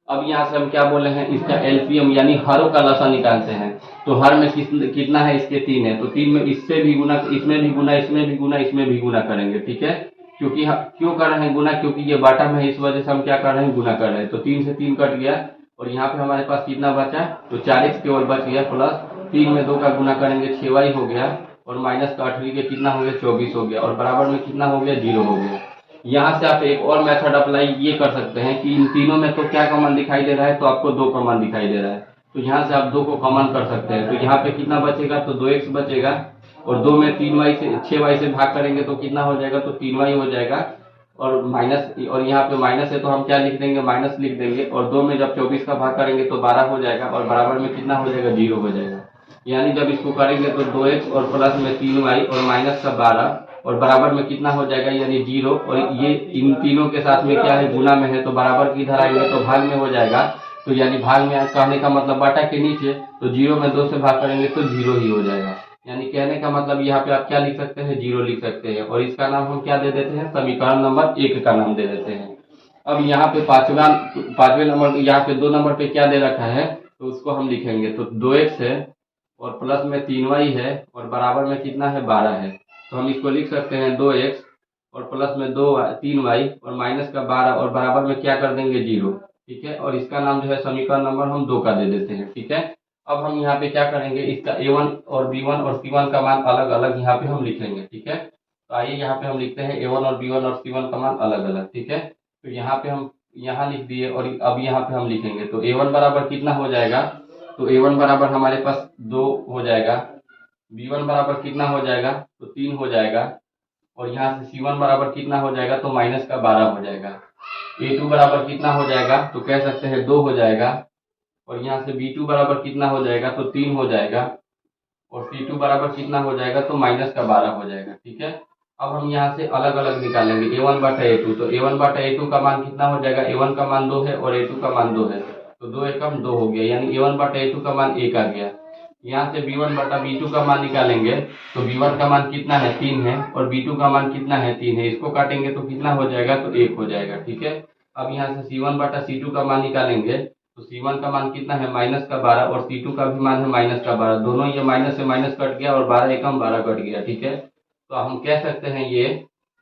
अब यहाँ से हम क्या बोले हैं, इसका एलसीएम यानी हरों का लसा निकालते हैं। तो हर में कितना है, इसके 3 है, तो 3 में इससे भी गुना, इसमें भी गुना, इसमें भी गुना, इसमें भी गुना करेंगे, ठीक है। क्योंकि क्यों कर रहे हैं गुना, क्योंकि ये बाटा में है, इस वजह से हम क्या कर रहे हैं, गुना कर रहे हैं। तो 3 से 3 कट गया, और यहाँ पे हमारे पास कितना बचा, तो 4x केवल बच गया, प्लस 3 में 2 का गुना करेंगे 6y हो गया, और माइनस का 8 के कितना हो गया, 24 हो गया, और बराबर में कितना हो गया, 0 हो गया। यहाँ से आप एक और मेथड अप्लाई ये कर सकते हैं कि इन तीनों में तो क्या कॉमन दिखाई दे रहा है, तो आपको 2 कॉमन दिखाई दे रहा है, तो यहाँ से आप 2 को कॉमन कर सकते हैं। तो यहाँ पे कितना बचेगा, तो 2x बचेगा, और 2 में 3y से 6y से भाग करेंगे तो कितना हो जाएगा, तो 3y हो जाएगा, और माइनस, और यहाँ पे माइनस है तो हम क्या लिख देंगे, माइनस लिख देंगे, और 2 में जब 24 का भाग करेंगे तो 12 हो जाएगा, और बराबर में कितना हो जाएगा, 0 हो जाएगा। यानी जब इसको करेंगे तो 2x और प्लस में 3y और माइनस का 12, और बराबर में कितना हो जाएगा, यानी 0, और ये इन तीनों के साथ में क्या है, गुना में है, तो बराबर की इधर आएंगे तो भाग में हो जाएगा। तो यानी भाग में कहने का मतलब बाटा के नीचे, तो 0 में 2 से भाग करेंगे तो 0 ही हो जाएगा। यानी कहने का मतलब यहाँ पे आप क्या लिख सकते हैं, 0 लिख सकते हैं, और इसका नाम हम क्या दे देते हैं, समीकरण नंबर 1 का नाम दे देते हैं। अब यहाँ पे पांचवें नंबर, यहाँ पे 2 नंबर पे क्या दे रखा है, तो उसको हम लिखेंगे। तो 2x है, और प्लस में 3y है, और बराबर में कितना है, 12 है। तो हम इसको लिख सकते हैं 2x और प्लस में 3y और माइनस का 12, और बराबर में क्या कर देंगे, 0, ठीक है। और इसका नाम जो है समीकरण नंबर हम 2 का दे देते हैं, ठीक है। अब हम यहाँ पे क्या करेंगे, इसका a1 और b1 और c1 का मान अलग अलग यहाँ पे हम लिखेंगे, ठीक है। तो आइए यहाँ पे हम लिखते हैं a1 और b1 और c1 का मान अलग अलग, ठीक है। तो यहाँ पे हम यहाँ लिख दिए, और अब यहाँ पे हम लिखेंगे। तो a1 बराबर कितना हो जाएगा, तो a1 बराबर हमारे पास 2 हो जाएगा, b1 बराबर कितना हो जाएगा, तो 3 हो जाएगा, और यहाँ से c1 बराबर कितना हो जाएगा, तो माइनस का 12 हो जाएगा। a2 बराबर कितना हो जाएगा, तो कह सकते हैं 2 हो जाएगा, और यहाँ से b2 बराबर कितना हो जाएगा, तो 3 हो जाएगा, और c2 बराबर कितना हो जाएगा, तो माइनस का 12 हो जाएगा, ठीक है। अब हम यहाँ से अलग अलग निकालेंगे a1 बटा a2। तो a1 बटा a2 का मान कितना हो जाएगा, a1 का मान 2 है और a2 का मान 2 है, तो 2 एकम 2 हो गया, यानी a1 बटा a2 का मान 1 आ गया। यहाँ से b1 बटा b2 का मान निकालेंगे, तो b1 का मान कितना है, 3 है, और b2 का मान कितना है, 3 है। इसको काटेंगे तो कितना हो जाएगा, तो 1 हो जाएगा, ठीक है। अब यहाँ से c1 बटा c2 का मान निकालेंगे, तो c1 का मान कितना है, माइनस का 12, और c2 का भी मान है माइनस का 12, दोनों ये माइनस से माइनस कट गया, और 12 एकम 12 कट गया, ठीक है। तो हम कह सकते हैं ये,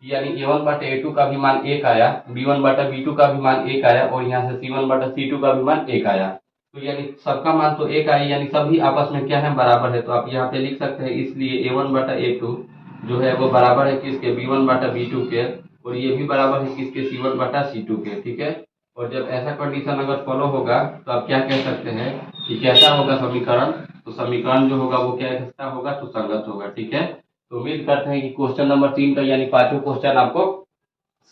यानी a1 बटा a2 का भी मान 1 आया, b1 बटा b2 का भी मान 1 आया, और यहाँ से c1 बटा c2 का भी मान 1 आया। तो यानी सबका मान तो 1 आया, यानी सभी आपस में क्या है, बराबर है। तो आप यहाँ पे लिख सकते हैं, इसलिए a1 बटा a2 जो है वो बराबर है किसके, b1 बटा b2 के, और ये भी बराबर है किसके, c1 बटा c2 के, ठीक है। और जब ऐसा कंडीशन अगर फॉलो होगा तो आप क्या कह सकते हैं कि कैसा होगा समीकरण, तो समीकरण जो होगा वो कैसा होगा, तो संगत होगा, ठीक है। तो उम्मीद करते हैं कि क्वेश्चन नंबर 3 का यानी 5वां क्वेश्चन आपको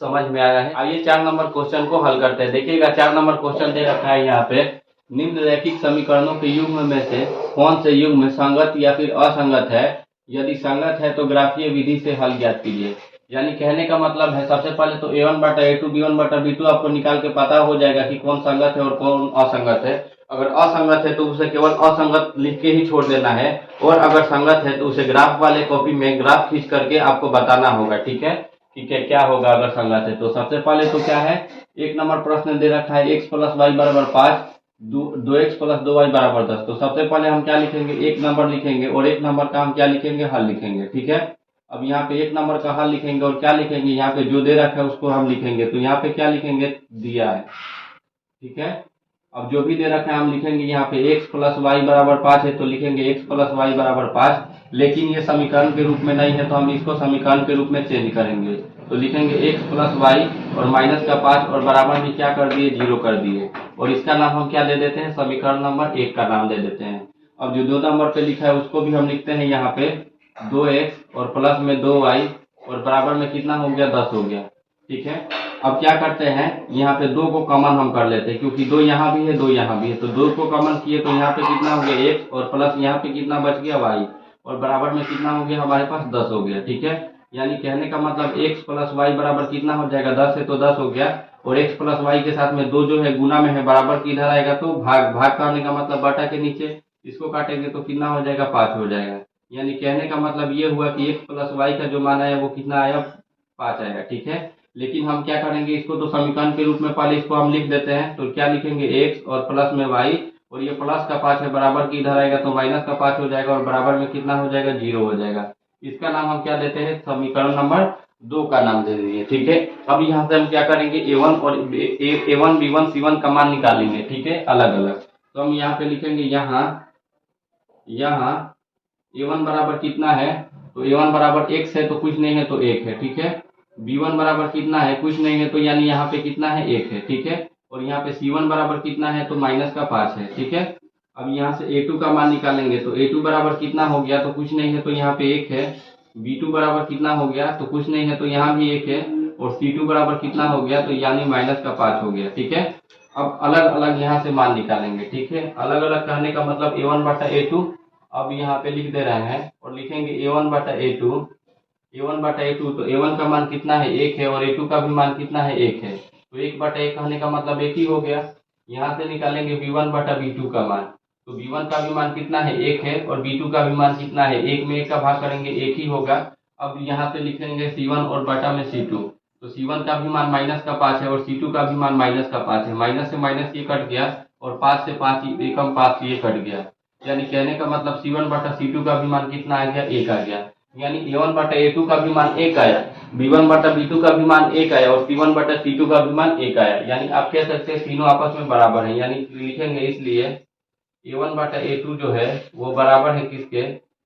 समझ में आया है। आइए 4 नंबर क्वेश्चन को हल करते हैं। देखिएगा 4 नंबर क्वेश्चन दे रखा है यहाँ पे, निम्न रैखिक समीकरणों के युग्म में से कौन से युग्म संगत या फिर असंगत है, यदि संगत है तो ग्राफीय विधि से हल ज्ञात कीजिए। यानी कहने का मतलब है सबसे पहले तो a1/a2 b1/b2 आपको निकाल के पता हो जाएगा कि कौन संगत है और कौन असंगत है। अगर असंगत है तो उसे केवल असंगत लिख के ही छोड़ देना है, और अगर संगत है तो उसे ग्राफ वाले कॉपी में ग्राफ खींच करके आपको बताना होगा। ठीक है, क्या होगा अगर संगत है। तो सबसे पहले तो क्या है, 1 नंबर प्रश्न दे रखा है x + y = 5, 2x + 2y = 10। तो सबसे पहले हम क्या लिखेंगे, 1 नंबर लिखेंगे, और 1 नंबर का हम क्या लिखेंगे, हल लिखेंगे। ठीक है, अब यहाँ पे 1 नंबर का हल लिखेंगे और क्या लिखेंगे, यहाँ पे जो दे रखा है उसको हम लिखेंगे। तो यहाँ पे क्या लिखेंगे, दिया है। ठीक है, अब जो भी दे रखा है हम लिखेंगे। यहाँ पे x + y = 5 है तो लिखेंगे x + y = 5, लेकिन ये समीकरण के रूप में नहीं है तो हम इसको समीकरण के रूप में चेंज करेंगे। तो लिखेंगे x + y और माइनस का 5 और बराबर में क्या कर दिए, 0 कर दिए, और इसका नाम हम क्या दे देते हैं, समीकरण नंबर 1 का नाम दे देते हैं। अब जो 2 नंबर पे लिखा है उसको भी हम लिखते हैं यहाँ पे 2x और प्लस में 2y और बराबर में कितना हो गया, 10 हो गया। ठीक है, अब क्या करते हैं, यहाँ पे 2 को कॉमन हम कर लेते हैं, क्योंकि 2 यहाँ भी है 2 यहाँ भी है। तो 2 को कॉमन किए तो यहाँ पे कितना हो गया, x, और प्लस यहाँ पे कितना बच गया, y, और बराबर में कितना हो गया, हमारे पास 10 हो गया। ठीक है, यानी कहने का मतलब x + y बराबर कितना हो जाएगा, 10 है तो 10 हो गया, और x + y के साथ में 2 जो है गुना में है, बराबर की इधर आएगा तो भाग, भाग करने का मतलब बटा के नीचे इसको काटेंगे तो कितना हो जाएगा, 5 हो जाएगा। यानी कहने का मतलब ये हुआ कि x + y का जो मान आया वो कितना आया, 5 आएगा। ठीक है, लेकिन हम क्या करेंगे, इसको तो समीकरण के रूप में पहले इसको हम लिख देते हैं। तो क्या लिखेंगे, x और प्लस में y, और ये प्लस का 5 है, बराबर की इधर आएगा तो माइनस का 5 हो जाएगा, और बराबर में कितना हो जाएगा, 0 हो जाएगा। इसका नाम हम क्या देते हैं, समीकरण नंबर 2 का नाम दे दीजिए। ठीक है, अब यहाँ से हम क्या करेंगे, a1 और a1 b1 c1 का मान निकालेंगे। ठीक है, अलग अलग। तो हम यहाँ पे लिखेंगे, यहाँ a1 बराबर कितना है, तो a1 बराबर x है तो कुछ नहीं है तो 1 है। ठीक है, b1 बराबर कितना है, कुछ नहीं है तो यानी यहाँ पे कितना है, 1 है। ठीक है, और यहाँ पे c1 बराबर कितना है, तो माइनस का 5 है। ठीक है, अब यहाँ से a2 का मान निकालेंगे। तो a2 बराबर कितना हो गया, तो कुछ नहीं है तो यहाँ पे 1 है। b2 बराबर कितना हो गया, तो कुछ नहीं है तो यहाँ भी 1 है, और c2 बराबर कितना हो गया, तो यानी माइनस का 5 हो गया। ठीक है, अब अलग अलग यहाँ से मान निकालेंगे। ठीक है, अलग अलग कहने का मतलब a1/a2 अब यहाँ पे लिख दे रहे हैं, और लिखेंगे a1/a2, तो a1 का मान कितना है, 1 है, और a2 का भी मान कितना है, 1 है। तो 1/1 कहने का मतलब 1 ही हो गया। यहाँ से निकालेंगे b1/b2 का मान। तो b1 का भी मान कितना है, 1 है, और b2 का भी मान कितना है, 1 में 1 का भाग करेंगे 1 ही होगा। अब यहाँ पे लिखेंगे c1 और बटा में c2। तो c1 का भी मान माइनस का 5 है, और c2 का भी मान माइनस का 5 है। माइनस से माइनस ये कट गया, और 5 से 5 एकम 5 ये कट गया। यानी कहने का मतलब c1/c2 का भी मान कितना आ गया, 1 आ गया। यानी a1/a2 का भी मान 1 आया, b1/b2 का भी मान 1 आया, और c1/c2 का भी मान 1 आया। यानी आप कह सकते हैं तीनों आपस में बराबर है। यानी लिखेंगे इसलिए a1/a2 जो है वो बराबर है किसके,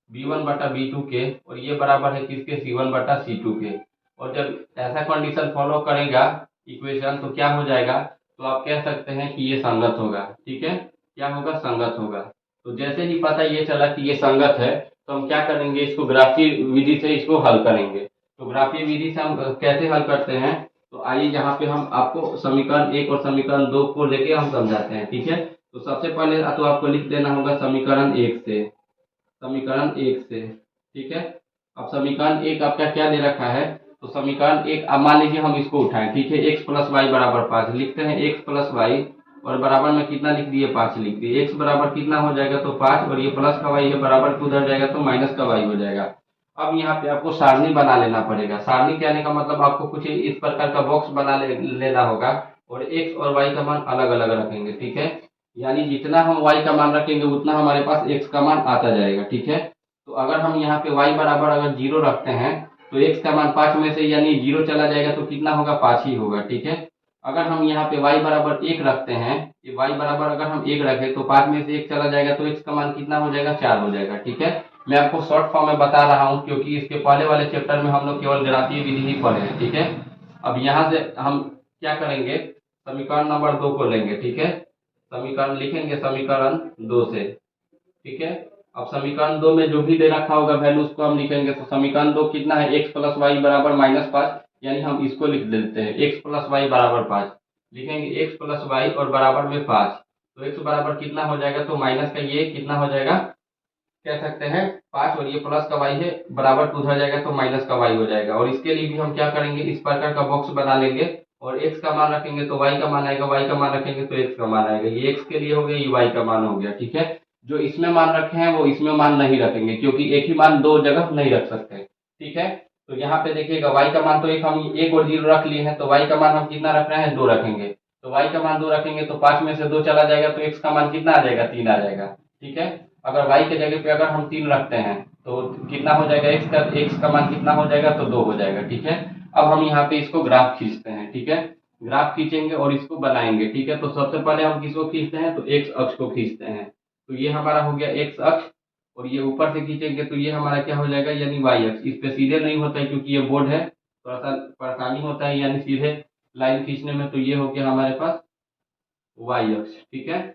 b1/b2 के, और ये बराबर है किसके, c1/c2 के। और जब ऐसा कंडीशन फॉलो करेगा इक्वेशन तो क्या हो जाएगा, तो आप कह सकते हैं कि ये संगत होगा। ठीक है, क्या होगा, संगत होगा। तो जैसे ही पता ये चला कि ये संगत है तो हम क्या करेंगे, इसको ग्राफीय विधि से इसको हल करेंगे। तो ग्राफीय विधि से हम कैसे हल करते हैं, तो आइए यहाँ पे हम आपको समीकरण 1 और समीकरण 2 को लेके हम समझाते हैं। ठीक है, तो सबसे पहले तो आपको लिख देना होगा समीकरण 1 से, ठीक है। अब समीकरण 1 आपका क्या दे रखा है, तो समीकरण 1 अब मान लीजिए हम इसको उठाएं। ठीक है, x + y = 5 लिखते हैं, x + y और बराबर में कितना लिख दिए, 5 लिख दिए। x बराबर कितना हो जाएगा, तो 5, और ये प्लस का y है, बराबर को उधर जाएगा तो माइनस का y हो जाएगा। अब यहाँ पे आपको सारणी बना लेना पड़ेगा। सारणी कहने का मतलब आपको कुछ इस प्रकार का बॉक्स बना लेना होगा, और x और y का मान अलग अलग रखेंगे। ठीक है, यानी जितना हम y का मान रखेंगे उतना हमारे पास x का मान आता जाएगा। ठीक है, तो अगर हम यहाँ पे y बराबर अगर 0 रखते हैं तो x का मान 5 में से यानी 0 चला जाएगा तो कितना होगा, 5 ही होगा। ठीक है, अगर हम यहाँ पे y बराबर 1 रखते हैं, ये y बराबर अगर हम 1 रखें तो 5 में से 1 चला जाएगा तो x का मान कितना हो जाएगा, 4 हो जाएगा। ठीक है, मैं आपको शॉर्ट फॉर्म में बता रहा हूँ क्योंकि इसके पहले वाले चैप्टर में हम लोग केवल ग्राफीय विधि ही पढ़े हैं। ठीक है, अब यहाँ से हम क्या करेंगे, समीकरण नंबर 2 को लेंगे। ठीक है, समीकरण लिखेंगे समीकरण 2 से। ठीक है, अब समीकरण 2 में जो भी दे रखा होगा वैल्यू उसको हम लिखेंगे। तो समीकरण 2 कितना है, x + y = -5। यानी हम इसको लिख देते हैं x प्लस वाई बराबर 5। लिखेंगे x प्लस वाई और बराबर में 5। तो x बराबर कितना हो जाएगा, तो माइनस का ये कितना हो जाएगा, कह सकते हैं 5, और ये प्लस का y है बराबर टू उधर जाएगा तो माइनस का y हो जाएगा। और इसके लिए भी हम क्या करेंगे, इस प्रकार का बॉक्स बना लेंगे और x का मान रखेंगे तो y का मान आएगा, y का मान रखेंगे तो x का मान आएगा। ये x के लिए हो गया, ये y का मान हो गया। ठीक है, जो इसमें मान रखे हैं वो इसमें मान नहीं रखेंगे, क्योंकि एक ही मान दो जगह नहीं रख सकते। ठीक है, तो यहाँ पे देखिएगा y का मान तो एक हम 1 और 0 रख लिए हैं, तो y का मान हम कितना रख रहे हैं, 2 रखेंगे। तो y का मान 2 रखेंगे तो 5 में से 2 चला जाएगा तो x का मान कितना आ जाएगा, 3 आ जाएगा। ठीक है, अगर y के जगह पे अगर हम 3 रखते हैं तो कितना हो जाएगा, x का मान कितना हो जाएगा, तो 2 हो जाएगा। ठीक है, अब हम यहाँ पे इसको ग्राफ खींचते हैं। ठीक है, ग्राफ खींचेंगे और इसको बनाएंगे। ठीक है, तो सबसे पहले हम किसको खींचते हैं, तो x अक्ष को खींचते हैं। तो ये हमारा हो गया x अक्ष, और ये ऊपर से खींचेंगे तो ये हमारा क्या हो जाएगा, यानी y अक्ष। इस पे सीधे नहीं होता है क्योंकि ये बोर्ड है, थोड़ा सा परेशानी होता है यानी सीधे लाइन खींचने में। तो ये हो गया हमारे पास y अक्ष। ठीक है,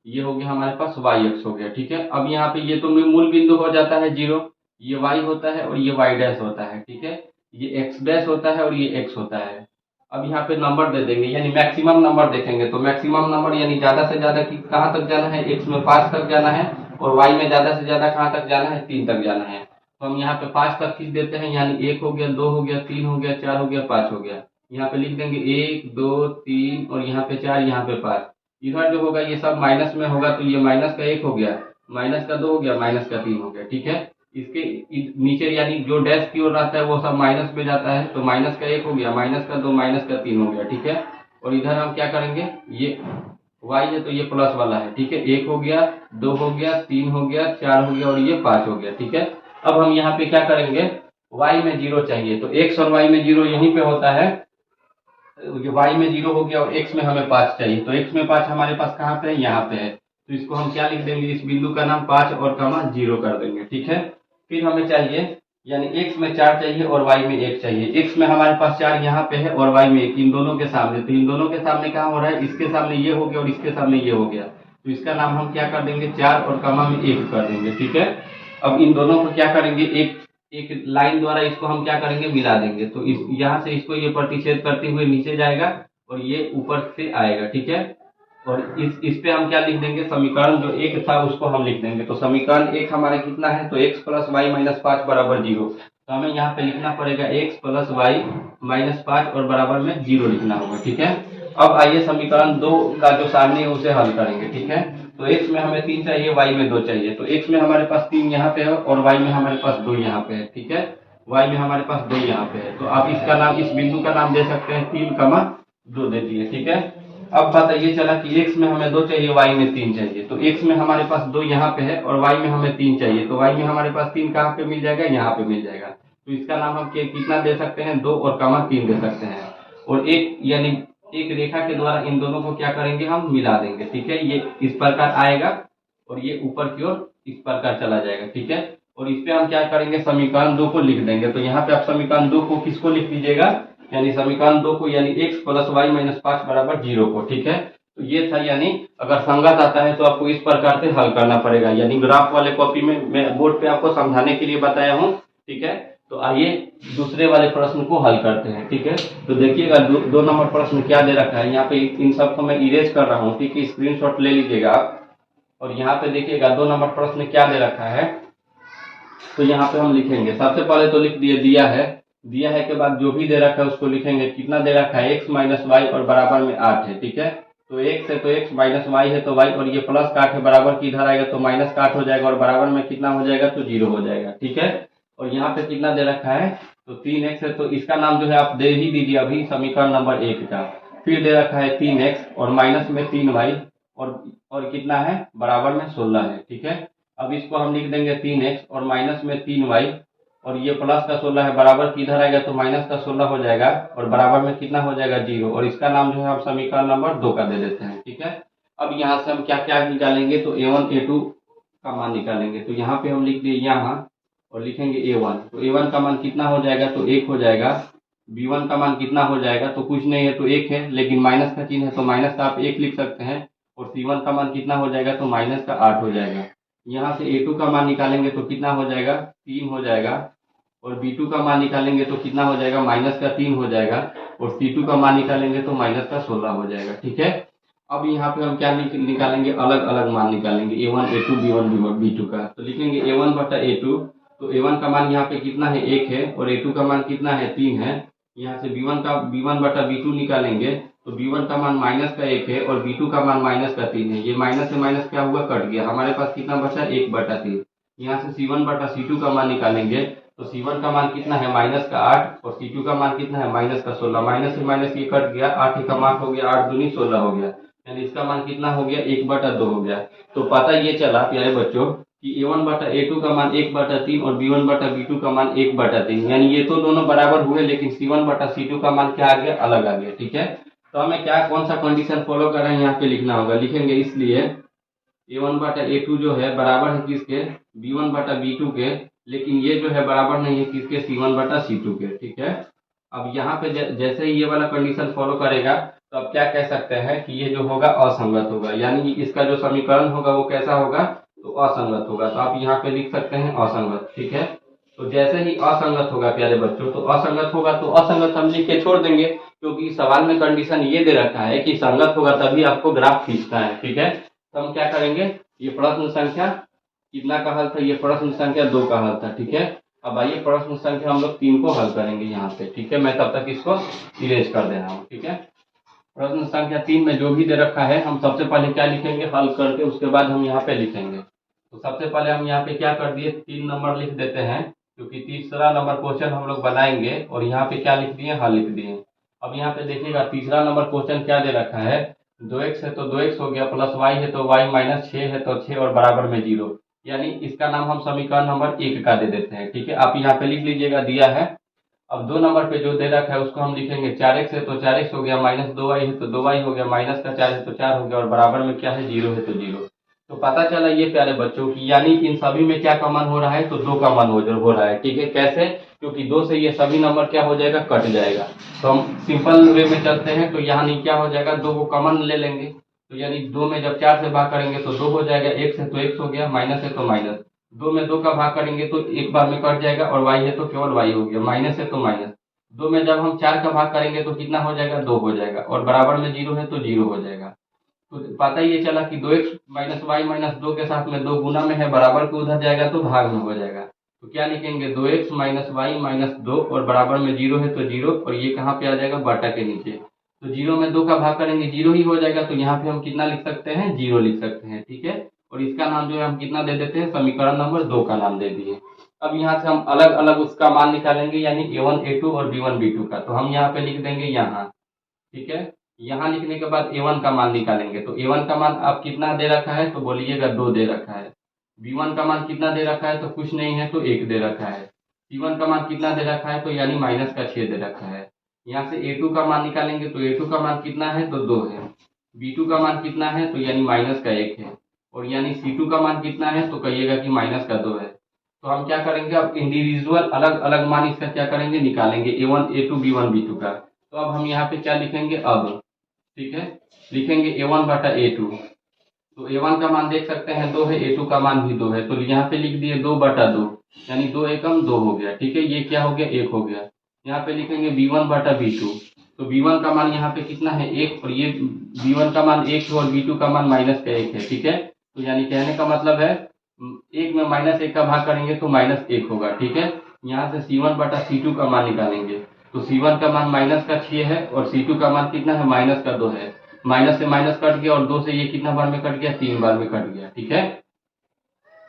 ये हो गया हमारे पास y अक्ष हो गया। ठीक है, अब यहाँ पे ये तो मूल बिंदु हो जाता है 0, ये y होता है और ये y डैश होता है। ठीक है, ये x डैश होता है और ये x होता है। अब यहाँ पे नंबर दे देंगे, यानी मैक्सिमम नंबर देखेंगे। तो मैक्सिमम नंबर यानी ज्यादा से ज्यादा कहाँ तक जाना है, x में 5 तक जाना है, और y में ज्यादा से ज्यादा कहाँ तक जाना है, 3 तक जाना है। तो हम यहाँ पे 5 तक खींच देते हैं, यानी 1 हो गया, 2 हो गया, 3 हो गया, 4 हो गया, 5 हो गया। यहाँ पे लिख देंगे 1 2 3 और यहाँ पे 4, यहाँ पे 5। इधर जो होगा ये सब माइनस में होगा, तो ये माइनस का 1 हो गया, माइनस का 2 हो गया, माइनस का 3 हो गया। ठीक है, इसके नीचे यानी जो डैश की ओर रहता है वो सब माइनस में जाता है, तो माइनस का 1 हो गया, माइनस का 2, माइनस का 3 हो गया। ठीक है, और इधर हम क्या करेंगे, ये y है तो ये प्लस वाला है। ठीक है, 1 हो गया, 2 हो गया, 3 हो गया, 4 हो गया और ये 5 हो गया। ठीक है, अब हम यहाँ पे क्या करेंगे, y में 0 चाहिए, तो x और y में 0 यहीं पे होता है। y में 0 हो गया और x में हमें 5 चाहिए, तो x में 5 हमारे पास कहाँ पे है, यहाँ पे है। तो इसको हम क्या लिख देंगे, इस बिंदु का नाम 5 और कमा 0 कर देंगे। ठीक है, फिर हमें चाहिए, यानी x में 4 चाहिए और y में 1 चाहिए। x में हमारे पास 4 यहाँ पे है और y में 1, इन दोनों के सामने। तो इन दोनों के सामने कहाँ हो रहा है, इसके सामने ये हो गया और इसके सामने ये हो गया, तो इसका नाम हम क्या कर देंगे, 4 और कमा में 1 कर देंगे। ठीक है, अब इन दोनों को क्या करेंगे, एक लाइन द्वारा इसको हम क्या करेंगे, मिला देंगे। तो इस यहाँ से इसको ये प्रतिच्छेद करते हुए नीचे जाएगा और ये ऊपर से आएगा। ठीक है, और इस पे हम क्या लिख देंगे, समीकरण जो 1 था उसको हम लिख देंगे। तो समीकरण 1 हमारा कितना है, तो x प्लस वाई माइनस 5 बराबर 0। तो हमें यहाँ पे लिखना पड़ेगा x प्लस वाई माइनस 5 और बराबर में 0 लिखना होगा। ठीक है, अब आइए समीकरण 2 का जो सामने है उसे हल करेंगे। ठीक है, तो x में हमें 3 चाहिए, y में 2 चाहिए। तो x में हमारे पास 3 यहाँ पे है और y में हमारे पास 2 यहाँ पे है। ठीक है, y में हमारे पास 2 यहाँ पे है। तो आप इसका नाम, इस बिंदु का नाम दे सकते हैं 3 कमा 2 दे दिए। ठीक है, अब पता ये चला कि x में हमें 2 चाहिए, y में 3 चाहिए। तो x में हमारे पास 2 यहाँ पे है और y में हमें 3 चाहिए। तो y में हमारे पास 3 कहाँ पे मिल जाएगा, यहाँ पे मिल जाएगा। तो इसका नाम हम कितना दे सकते हैं, 2 और कमा 3 दे सकते हैं। और एक यानी एक रेखा के द्वारा इन दोनों को क्या करेंगे, हम मिला देंगे। ठीक है, ये इस प्रकार आएगा और ये ऊपर की ओर इस प्रकार चला जाएगा। ठीक है, और इस पे हम क्या करेंगे, समीकरण 2 को लिख देंगे। तो यहाँ पे आप समीकरण 2 को किसको लिख दीजिएगा, यानी समीकरण 2 को, यानी x प्लस वाई माइनस 5 बराबर 0 को। ठीक है, तो ये था, यानी अगर संगत आता है तो आपको इस प्रकार से हल करना पड़ेगा। यानी ग्राफ वाले कॉपी में मैं बोर्ड पे आपको समझाने के लिए बताया हूँ। ठीक है, तो आइए दूसरे वाले प्रश्न को हल करते हैं। ठीक है, तो देखिएगा 2 नंबर प्रश्न क्या दे रखा है। यहाँ पे इन सबको मैं इरेज कर रहा हूँ। ठीक है, स्क्रीनशॉट ले लीजिएगा आप। और यहाँ पे देखिएगा 2 नंबर प्रश्न क्या दे रखा है। तो यहाँ पे हम लिखेंगे, सबसे पहले तो लिख दिया है के बाद जो भी दे रखा है उसको लिखेंगे। कितना दे रखा है, x माइनस वाई और बराबर में 8 है। ठीक है, तो x है तो x, माइनस वाई है तो y, और ये प्लस का 8 है, बराबर की इधर आएगा तो माइनस का 8 हो जाएगा और बराबर में कितना हो जाएगा, तो 0 हो जाएगा। ठीक है, और यहाँ पे कितना दे रखा है, तो 3x है, तो इसका नाम जो है आप दे ही दीजिए अभी समीकरण नंबर 1 का। फिर दे रखा है 3x और माइनस में 3y और कितना है, बराबर में 16 है। ठीक है, अब इसको हम लिख देंगे 3x और माइनस में 3y और ये प्लस का 16 है, बराबर की इधर आएगा तो माइनस का 16 हो जाएगा और बराबर में कितना हो जाएगा, 0। और इसका नाम जो है हम समीकरण नंबर 2 का दे देते हैं। ठीक है, अब यहाँ से हम क्या क्या निकालेंगे, तो a1 a2 का मान निकालेंगे। तो यहाँ पे हम लिख दिए यहाँ और लिखेंगे a1। तो a1 का मान कितना हो जाएगा, तो 1 हो जाएगा। b1 का मान कितना हो जाएगा, तो कुछ नहीं है तो 1 है, लेकिन माइनस का चिन्ह है तो माइनस का आप 1 लिख सकते हैं। और c1 का मान कितना हो जाएगा, तो माइनस का 8 हो जाएगा। यहाँ से a2 का मान निकालेंगे तो कितना हो जाएगा, 3 हो जाएगा। और B2 का मान निकालेंगे तो कितना हो जाएगा, -3 हो जाएगा, और C2 का मान निकालेंगे तो -16 हो जाएगा। ठीक है, अब यहाँ पे हम क्या निकालेंगे, अलग अलग मान निकालेंगे A1 A2 B1 B2 का। तो लिखेंगे A1 बटा A2, तो A1 का मान यहाँ पे कितना है, 1 है, और A2 का मान कितना है, 3 है। यहाँ से B1 बटा B2 निकालेंगे तो B1 का मान -1 है और B2 का मान -3 है। ये माइनस से माइनस क्या हुआ, कट गया, हमारे पास कितना बचा, 1/3। यहाँ से C1 बटा C2 का मान निकालेंगे तो C1 का मान कितना है, -8, और C2 का मान कितना है, -16। माइनस से माइनस ये कट गया, 8 का मान हो गया, 8 दूनी 16 हो गया, यानी इसका मान कितना हो गया, 1/2 हो गया। तो पता ये चला प्यारे बच्चों कि A1 बटा A2 का मान 1/3 और B1 बटा B2 का मान 1/3, यानी ये तो दोनों बराबर हुए, लेकिन C1 बटा C2 का मान क्या आ गया, अलग आ गया। ठीक है, तो हमें क्या, कौन सा कंडीशन फॉलो कर रहे हैं यहाँ पे लिखना होगा। लिखेंगे इसलिए A1 बटा A2 जो है बराबर है किसके, B1 बटा B2 के, लेकिन ये जो है बराबर नहीं है किसके, C1 बटा C2 के। ठीक है, अब यहाँ पे जैसे ही ये वाला कंडीशन फॉलो करेगा तो अब क्या कह सकते हैं कि ये जो होगा असंगत होगा, यानी कि इसका जो समीकरण होगा वो कैसा होगा, तो असंगत होगा। तो आप यहाँ पे लिख सकते हैं असंगत। ठीक है, तो जैसे ही असंगत होगा प्यारे बच्चों, तो असंगत होगा तो असंगत हम लिख के छोड़ देंगे, क्योंकि सवाल में कंडीशन ये दे रखा है कि संगत होगा तभी आपको ग्राफ खींचना है। ठीक है, तो हम क्या करेंगे, ये प्रश्न संख्या कितना का हल था, ये प्रश्न संख्या 2 का हल था। ठीक है, अब आइए प्रश्न संख्या हम लोग 3 को हल करेंगे यहाँ पे। ठीक है, मैं तब तक इसको इरेज कर दे रहा हूँ। ठीक है, प्रश्न संख्या 3 में जो भी दे रखा है हम सबसे पहले क्या लिखेंगे, हल करके उसके बाद हम यहाँ पे लिखेंगे। तो सबसे पहले हम यहाँ पे क्या कर दिए, 3 नंबर लिख देते हैं, क्योंकि तीसरा नंबर क्वेश्चन हम लोग बनाएंगे, और यहाँ पे क्या लिख दिए, हल लिख दिए। अब यहाँ पे देखिएगा तीसरा नंबर क्वेश्चन क्या दे रखा है, 2x है तो 2x हो गया, प्लस y है तो y, -6 है तो 6 और बराबर में 0, यानी इसका नाम हम समीकरण नंबर 1 का दे देते हैं। ठीक है, आप यहाँ पे लिख लीजिएगा, दिया है। अब 2 नंबर पे जो दे रखा है उसको हम लिखेंगे, 4x है तो 4x हो गया, -2y है तो 2y हो गया, -4 है तो 4 हो गया, और बराबर में क्या है, 0 है तो 0। तो पता चला ये प्यारे बच्चों की, यानी इन सभी में क्या कॉमन हो रहा है, तो 2 का मान हो रहा है। ठीक है, कैसे, क्योंकि 2 से ये सभी नंबर क्या हो जाएगा, कट जाएगा। तो हम सिंपल वे में चलते हैं, तो यहाँ नहीं क्या हो जाएगा, 2 को कॉमन ले लेंगे, तो यानी 2 में जब 4 से भाग करेंगे तो 2 हो जाएगा, x है तो x हो गया, माइनस है तो माइनस, 2 में 2 का भाग करेंगे तो एक बार में कट जाएगा, और y है तो केवल y हो गया, माइनस है तो माइनस, 2 में जब हम 4 का भाग करेंगे तो कितना हो जाएगा, 2 हो जाएगा, और बराबर में 0 है तो 0 हो जाएगा। तो पता ये चला कि 2x माइनस वाई माइनस 2 के साथ में 2 गुना में है, बराबर के उधर जाएगा तो भाग में हो जाएगा। तो क्या लिखेंगे, 2x माइनस वाई माइनस 2 और बराबर में 0 है तो 0, और ये कहाँ पे आ जाएगा, बटा के नीचे। तो 0 में 2 का भाग करेंगे 0 ही हो जाएगा, तो यहाँ पे हम कितना लिख सकते हैं, 0 लिख सकते हैं। ठीक है, और इसका नाम जो है हम कितना दे देते हैं, समीकरण नंबर 2 का नाम दे दिए। अब यहाँ से हम अलग अलग उसका मान निकालेंगे, यानी A1 A2 और B1 B2 का। तो हम यहाँ पे लिख देंगे यहाँ। ठीक है, यहाँ लिखने के बाद A1 का मान निकालेंगे, तो A1 का मान अब कितना दे रखा है, तो बोलिएगा 2 दे रखा है। B1 का मान कितना दे रखा है, तो कुछ नहीं है तो 1 दे रखा है। C1 का मान कितना दे रखा है, तो यानी -6 दे रखा है। यहाँ से A2 का मान निकालेंगे, तो A2 का मान कितना है, तो 2 है। B2 का मान कितना है, तो यानी -1 है, और यानी C2 का मान कितना है, तो कहिएगा कि -2 है। तो हम क्या करेंगे, अब इंडिविजुअल अलग अलग मान इसका क्या करेंगे, निकालेंगे, A1 A2 B1 B2 का। तो अब हम यहाँ पे क्या लिखेंगे, अब ठीक है, लिखेंगे A1 बटा A2। तो A1 का मान देख सकते हैं 2 है, A2 का मान भी 2 है, तो यहाँ पे लिख दिए 2/2, यानी 2 एकम 2 हो गया। ठीक है, ये क्या हो गया, 1 हो गया। यहाँ पे लिखेंगे B1 बटा B2, तो B1 का मान यहाँ पे कितना है, 1, और ये B1 का मान 1 है और B2 का मान -1 है। ठीक है, तो यानी कहने का मतलब है 1 में -1 का भाग करेंगे तो -1 होगा। ठीक है, यहाँ से C1 बटा C2 का मान निकालेंगे, तो C1 का मान -6 है, और C2 का मान कितना है, -2 है। माइनस से माइनस कट गया, और 2 से ये कितना बार में कट गया, 3 बार में कट गया। ठीक है,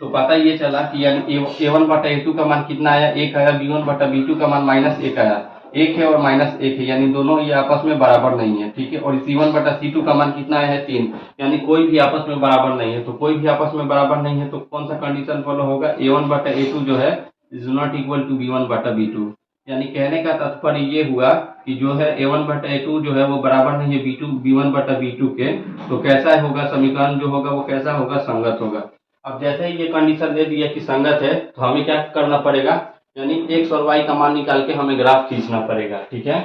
तो पता ये चला कि यानी A1 बटा A2 का मान कितना आया, 1 आया, B1 बटा B2 का मान -1 आया, 1 है और -1 है, यानी दोनों ये आपस में बराबर नहीं है। ठीक है, और C1 बटा C2 का मान कितना आया है, 3, यानी कोई भी आपस में बराबर नहीं है। तो कोई भी आपस में बराबर नहीं है तो कौन सा कंडीशन फॉलो होगा, A1 बटा A2 जो है is not equal to B1 बटा B2। यानी कहने का तात्पर्य ये हुआ कि जो है A1 बटा A2 जो है वो बराबर नहीं है B1 बटा B2 के। तो कैसा होगा, समीकरण जो होगा वो कैसा होगा, संगत होगा। अब जैसे ही ये कंडीशन दे दिया कि संगत है, तो हमें क्या करना पड़ेगा, यानी x और y का मान निकाल के हमें ग्राफ खींचना पड़ेगा। ठीक है,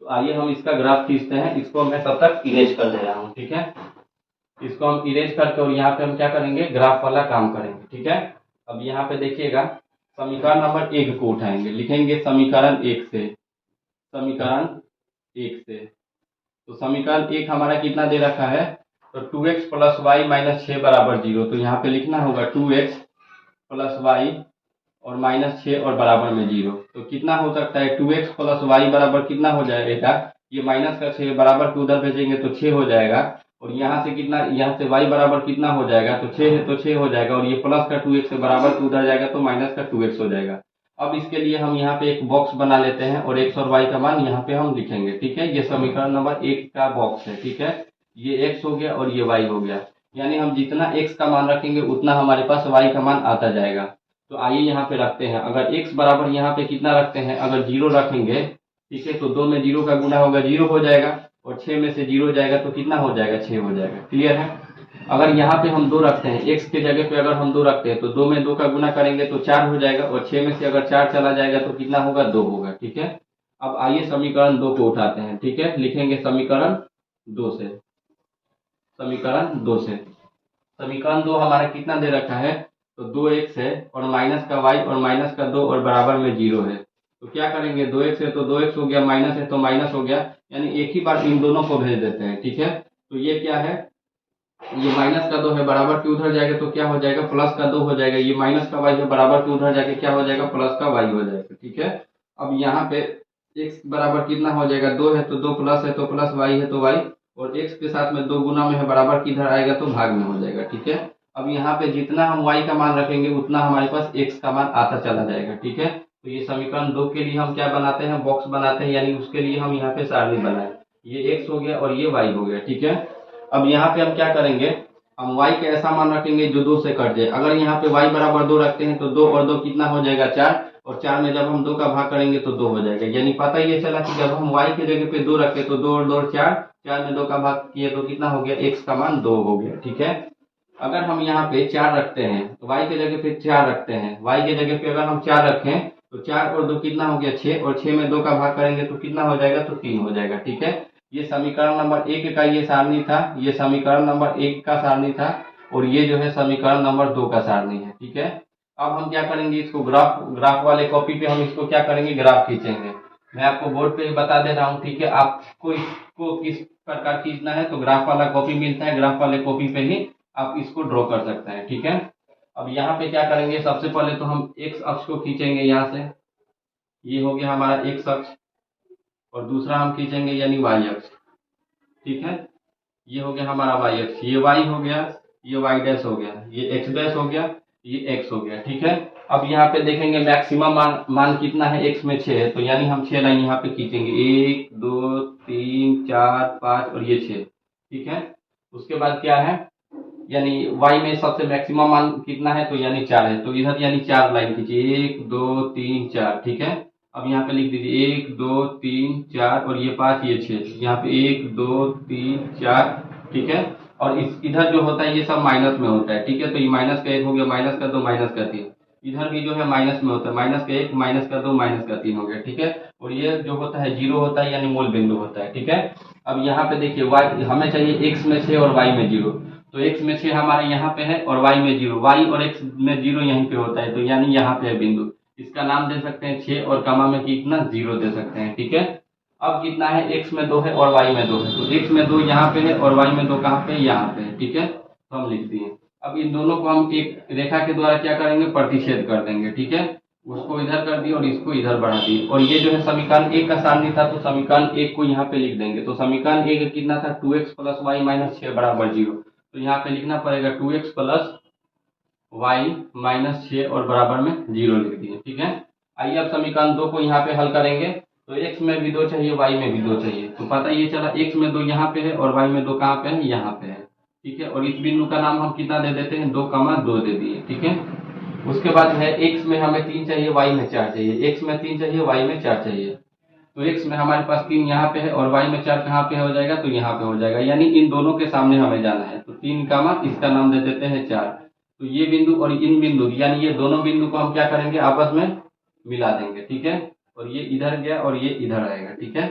तो आइए हम इसका ग्राफ खींचते हैं। इसको मैं तब तक इरेज कर दे रहा हूँ। ठीक है, इसको हम इरेज करके और यहाँ पे हम क्या करेंगे, ग्राफ वाला काम करेंगे। ठीक है, अब यहाँ पे देखिएगा समीकरण नंबर 1 को उठाएंगे, लिखेंगे समीकरण 1 से, समीकरण 1 से। तो समीकरण 1 हमारा कितना दे रखा है, तो 2x प्लस वाई माइनस 6 बराबर 0। तो यहाँ पे लिखना होगा 2x प्लस वाई और माइनस 6 और बराबर में 0। तो कितना हो सकता है, 2x प्लस वाई बराबर कितना हो जाएगा, ये माइनस का 6 बराबर के उधर भेजेंगे तो 6 हो जाएगा, और यहाँ से कितना, यहाँ से y बराबर कितना हो जाएगा, तो 6 है तो 6 हो जाएगा, और ये प्लस का 2x से बराबर के उधर जाएगा तो माइनस का 2x हो जाएगा। अब इसके लिए हम यहाँ पे एक बॉक्स बना लेते हैं और x और y का मान यहाँ पे हम लिखेंगे, ठीक है। ये समीकरण नंबर 1 का बॉक्स है, ठीक है। ये x हो गया और ये y हो गया, यानी हम जितना x का मान रखेंगे उतना हमारे पास y का मान आता जाएगा। तो आइए यहाँ पे रखते हैं, अगर x बराबर यहाँ पे कितना रखते हैं, अगर 0 रखेंगे, ठीक है, तो 2 में 0 का गुना होगा 0 हो जाएगा, और 6 में से 0 जाएगा तो कितना हो जाएगा, 6 हो जाएगा। क्लियर है। अगर यहाँ पे हम 2 रखते हैं, x के जगह पे अगर हम 2 रखते हैं तो 2 में 2 का गुना करेंगे तो 4 हो जाएगा, और 6 में से अगर 4 चला जाएगा तो कितना होगा, 2 होगा, ठीक है। अब आइए समीकरण 2 को उठाते हैं, ठीक है, लिखेंगे समीकरण 2 से, समीकरण 2 से। समीकरण 2 हमारा कितना दे रखा है, तो 2x है और माइनस का y और माइनस का 2 और बराबर में 0 है। तो क्या करेंगे, 2x है तो 2x हो गया, माइनस है तो माइनस हो गया, यानी एक ही बार इन दोनों को भेज देते हैं, ठीक है। तो ये क्या है, ये माइनस का 2 है, बराबर के उधर जाएगा तो क्या हो जाएगा, प्लस का 2 हो जाएगा। ये माइनस का y है, बराबर के उधर जाके क्या हो जाएगा, प्लस का y हो जाएगा, ठीक है। अब यहाँ पे x बराबर कितना हो जाएगा, 2 है तो 2 प्लस है तो प्लस, y है तो y, और x के साथ में 2 गुना में है, बराबर किधर आएगा तो भाग में हो जाएगा, ठीक है। अब यहाँ पे जितना हम y का मान रखेंगे उतना हमारे पास x का मान आता चला जाएगा, ठीक है। तो ये समीकरण 2 के लिए हम क्या बनाते हैं, बॉक्स बनाते हैं, यानी उसके लिए हम यहाँ पे सारणी बनाए। ये x हो गया और ये y हो गया, ठीक है। अब यहाँ पे हम क्या करेंगे, हम y का ऐसा मान रखेंगे जो 2 से कट जाए। अगर यहाँ पे y बराबर 2 रखते हैं तो 2 और 2 कितना हो जाएगा, 4, और 4 में जब हम 2 का भाग करेंगे तो 2 हो जाएगा। यानी पता ये चला कि जब हम y के जगह पे 2 रखे तो 2 और 2 4, 4 में 2 का भाग किए तो कितना हो गया, x का मान 2 हो गया, ठीक है। अगर हम यहाँ पे 4 रखते हैं तो y के जगह पे 4 रखते हैं, y के जगह पे अगर हम 4 रखें तो 4 और 2 कितना हो गया, 6, और 6 में 2 का भाग करेंगे तो कितना हो जाएगा, तो 3 हो जाएगा, ठीक है। ये समीकरण नंबर 1 का ये सारणी था, ये समीकरण नंबर 1 का सारणी था, और ये जो है समीकरण नंबर 2 का सारणी है, ठीक है। अब हम क्या करेंगे, इसको ग्राफ वाले कॉपी पे हम इसको क्या करेंगे, ग्राफ खींचेंगे। मैं आपको बोर्ड पे ही बता दे रहा हूँ, ठीक है। आपको इसको किस प्रकार खींचना है तो ग्राफ वाला कॉपी मिलता है, ग्राफ वाले कॉपी पे ही आप इसको ड्रॉ कर सकते हैं, ठीक है। अब यहाँ पे क्या करेंगे, सबसे पहले तो हम एक्स अक्ष को खींचेंगे यहाँ से, ये हो गया हमारा एक्स अक्ष, और दूसरा हम खींचेंगे यानी वाई अक्ष, ठीक है। ये हो गया हमारा वाई अक्ष, ये वाई हो गया, ये वाई डैश हो गया, ये एक्स डैश हो गया, ये एक्स हो गया, ठीक है। अब यहाँ पे देखेंगे मैक्सिमम मान कितना है, एक्स में 6 है, तो यानी हम 6 लाइन यहाँ पे खींचेंगे, 1 2 3 4 5 और ये 6, ठीक है। उसके बाद क्या है, यानी y में सबसे मैक्सिमम मान कितना है, तो यानी 4 है, तो इधर यानी 4 लाइन खींचिए, 1 2 3 4, ठीक है। अब यहाँ पे लिख दीजिए 1 2 3 4 और ये 5 ये 6, यहाँ पे 1 2 3 4, ठीक है। और इस इधर जो होता है ये सब माइनस में होता है, ठीक है। तो ये माइनस का 1 हो गया, माइनस का 2, माइनस का 3, इधर भी जो है माइनस में होता है, माइनस का 1 माइनस का 2 माइनस का 3 हो गया, ठीक है। और ये जो होता है 0 होता है, यानी मूल बिंदु होता है, ठीक है। अब यहाँ पे देखिए y हमें चाहिए x में 6 और y में 0, तो x में 6 हमारे यहाँ पे है और y में 0, y और x में 0 यहीं पे होता है, तो यानी यहाँ पे है बिंदु, इसका नाम दे सकते हैं 6 और कमा में कितना 0 दे सकते हैं, ठीक है। अब कितना है, x में 2 है और y में 2 है, तो x में 2 यहाँ पे है और y में 2 कहाँ पे है, यहाँ पे है, ठीक है। तो हम लिख दिए। अब इन दोनों को हम एक रेखा के द्वारा क्या करेंगे, प्रतिच्छेद कर देंगे, ठीक है। उसको इधर कर दिए और इसको इधर बढ़ा दिए, और ये जो है समीकरण 1 का सारणी था, तो समीकरण 1 को यहाँ पे लिख देंगे। तो समीकरण 1 कितना था, 2x प्लस वाई माइनस 6 बराबर 0, तो यहाँ पे लिखना पड़ेगा 2x प्लस वाई माइनस 6 और बराबर में 0 लिख दिए, ठीक है। आइए अब समीकरण 2 को यहाँ पे हल करेंगे, तो x में भी 2 चाहिए, y में भी 2 चाहिए, तो पता ये चला x में 2 यहाँ पे है और y में 2 कहाँ पे है, यहाँ पे है, ठीक है। और इस बिंदु का नाम हम कितना दे देते हैं, 2,2 दे दिए, ठीक है। उसके बाद है x में हमें 3 चाहिए, y में 4 चाहिए, x में 3 चाहिए, y में 4 चाहिए, तो x में हमारे पास 3 यहाँ पे है और y में 4 कहाँ पे हो जाएगा, तो यहाँ पे हो जाएगा, यानी इन दोनों के सामने हमें जाना है, तो 3 कामा इसका नाम दे देते हैं 4। तो ये बिंदु और इन बिंदु यानी ये दोनों बिंदु को हम क्या करेंगे, आपस में मिला देंगे, ठीक है। और ये इधर गया और ये इधर आएगा, ठीक है।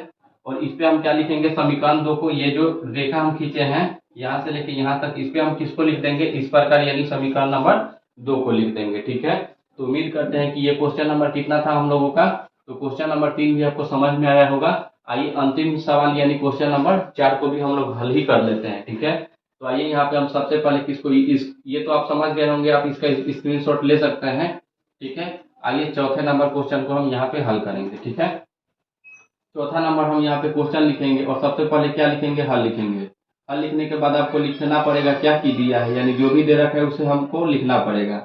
और इस पे हम क्या लिखेंगे, समीकरण 2 को, ये जो रेखा हम खींचे हैं यहाँ से लेके यहाँ तक, इस पे हम किसको लिख देंगे, इस प्रकार, यानी समीकरण नंबर 2 को लिख देंगे, ठीक है। तो उम्मीद करते हैं कि ये क्वेश्चन नंबर कितना था हम लोगों का, तो क्वेश्चन नंबर 3 भी आपको समझ में आया होगा। आइए अंतिम सवाल यानी क्वेश्चन नंबर 4 को भी हम लोग हल ही कर लेते हैं, ठीक है। तो आइए यहाँ पे हम सबसे पहले किसको ये तो आप समझ गए होंगे, आप इसका स्क्रीनशॉट ले सकते हैं, ठीक है। आइए चौथे नंबर क्वेश्चन को हम यहाँ पे हल करेंगे, ठीक है। चौथा नंबर हम यहाँ पे क्वेश्चन लिखेंगे और सबसे पहले क्या लिखेंगे, हल लिखेंगे। हल लिखने के बाद आपको लिखना पड़ेगा क्या की दिया है, यानी जो भी दे रखा है उसे हमको लिखना पड़ेगा।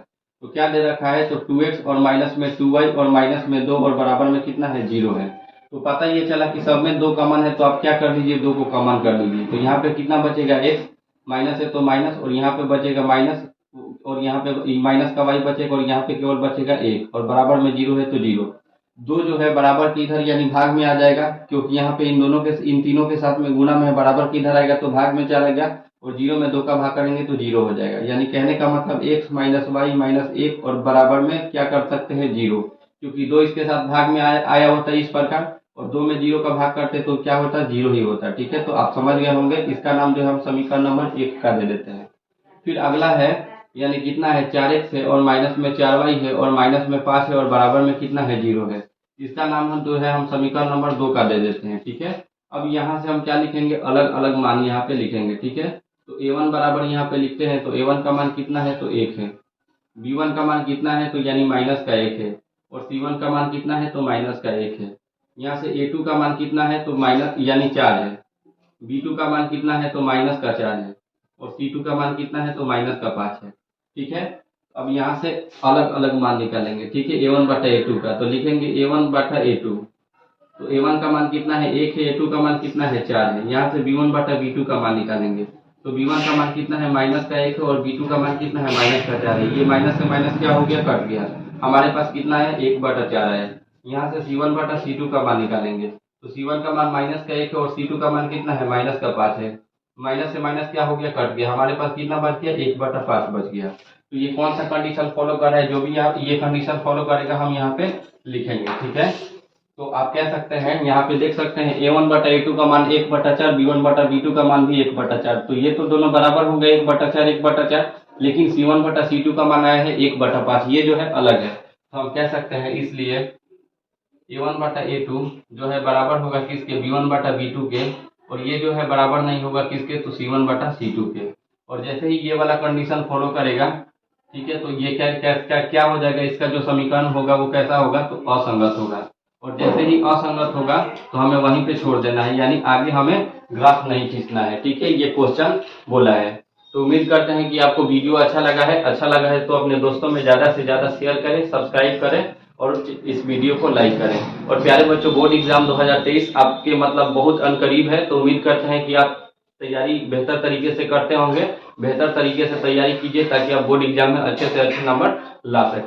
तो क्या दे रखा है, तो 2x और माइनस में 2y और माइनस में 2 और बराबर में कितना है, 0 है। तो पता ये चला कि सब में 2 कॉमन है, तो आप क्या कर लीजिए, 2 को कॉमन कर लीजिए। तो यहाँ पे कितना बचेगा, x माइनस है तो माइनस, और यहाँ पे बचेगा माइनस, और यहाँ पे माइनस का y बचेगा, और यहाँ पे केवल बचेगा 1 और बराबर में 0 है तो 0। 2 जो है बराबर की इधर यानी भाग में आ जाएगा, क्योंकि यहाँ पे इन तीनों के साथ में गुणा में है, बराबर की इधर आएगा तो भाग में चला गया, और 0 में 2 का भाग करेंगे तो 0 हो जाएगा। यानी कहने का मतलब x माइनस वाई माइनस 1 और बराबर में क्या कर सकते हैं, 0, क्योंकि 2 इसके साथ भाग में आया होता है इस प्रकार, और 2 में 0 का भाग करते तो क्या होता है, 0 ही होता, ठीक है। तो आप समझ गए होंगे, इसका नाम जो है हम समीकरण नंबर 1 का दे देते हैं। फिर अगला है, यानी कितना है, 4x है और माइनस में 4y है और माइनस में 5 है और बराबर में कितना है, 0 है। इसका नाम हम जो है हम समीकरण नंबर 2 का दे देते हैं, ठीक है। अब यहाँ से हम क्या लिखेंगे, अलग अलग मान यहाँ पे लिखेंगे, ठीक है। तो a1 बराबर यहाँ पे लिखते हैं, तो a1 का मान कितना है, तो 1 है। b1 का मान कितना है, तो यानी माइनस का 1 है, और c1 का मान कितना है, तो माइनस का 1 है। यहाँ से a2 का मान कितना है, तो माइनस यानी 4 है। b2 का मान कितना है, तो माइनस का 4 है, और c2 का मान कितना है, तो माइनस का 5 है, ठीक है। अब यहाँ से अलग अलग मान निकालेंगे, ठीक है, a1 बटा a2 का। तो लिखेंगे a1 बटा a2, तो a1 का मान कितना है, 1 है, a2 का मान कितना है, 4 है। यहाँ से b1 बटा b2 का मान निकालेंगे, तो b1 का मान कितना है, माइनस का 1 है, और b2 का मान कितना है, माइनस का 4 है। ये माइनस से माइनस क्या हो गया, कट गया। हमारे पास कितना है, 1 बटा 4 है। यहाँ से c1 बटा c2 का मान निकालेंगे, तो c1 का मान माइनस का 1 है, और c2 का मान कितना है, माइनस का 5 है। माइनस से माइनस क्या हो गया, कट गया। हमारे पास कितना बच गया, 1 बटा 5 बच गया। तो ये कौन सा कंडीशन फॉलो कर रहा है, जो भी यहाँ ये कंडीशन फॉलो करेगा हम यहाँ पे लिखेंगे, ठीक है। तो आप कह सकते हैं, यहाँ पे देख सकते हैं a1 बटा a2 का मान 1 बटा 4, b1 बटा b2 का मान भी 1 बटा 4। तो ये तो दोनों बराबर हो गए, 1 बटा 4 1 बटा 4, लेकिन c1 बटा c2 का मान आया है 1 बटा 5, ये जो है अलग है। तो हम कह सकते हैं इसलिए a1 बटा a2 जो है बराबर होगा किसके, b1 बटा b2 के, और ये जो है बराबर नहीं होगा किसके, तो c1 बटा c2 के। और जैसे ही ये वाला कंडीशन फॉलो करेगा, ठीक है, तो ये क्या हो जाएगा, इसका जो समीकरण होगा वो कैसा होगा, तो असंगत होगा। और जैसे ही असंगत होगा तो हमें वहीं पे छोड़ देना है, यानी आगे हमें ग्राफ नहीं खींचना है, ठीक है। ये क्वेश्चन बोला है। तो उम्मीद करते हैं कि आपको वीडियो अच्छा लगा है तो अपने दोस्तों में ज्यादा से ज्यादा शेयर करें, सब्सक्राइब करें और इस वीडियो को लाइक करें। और प्यारे बच्चों, बोर्ड एग्जाम 2023 आपके मतलब बहुत अनकरीब है, तो उम्मीद करते हैं कि आप तैयारी बेहतर तरीके से करते होंगे। बेहतर तरीके से तैयारी कीजिए ताकि आप बोर्ड एग्जाम में अच्छे से अच्छे नंबर ला सकें।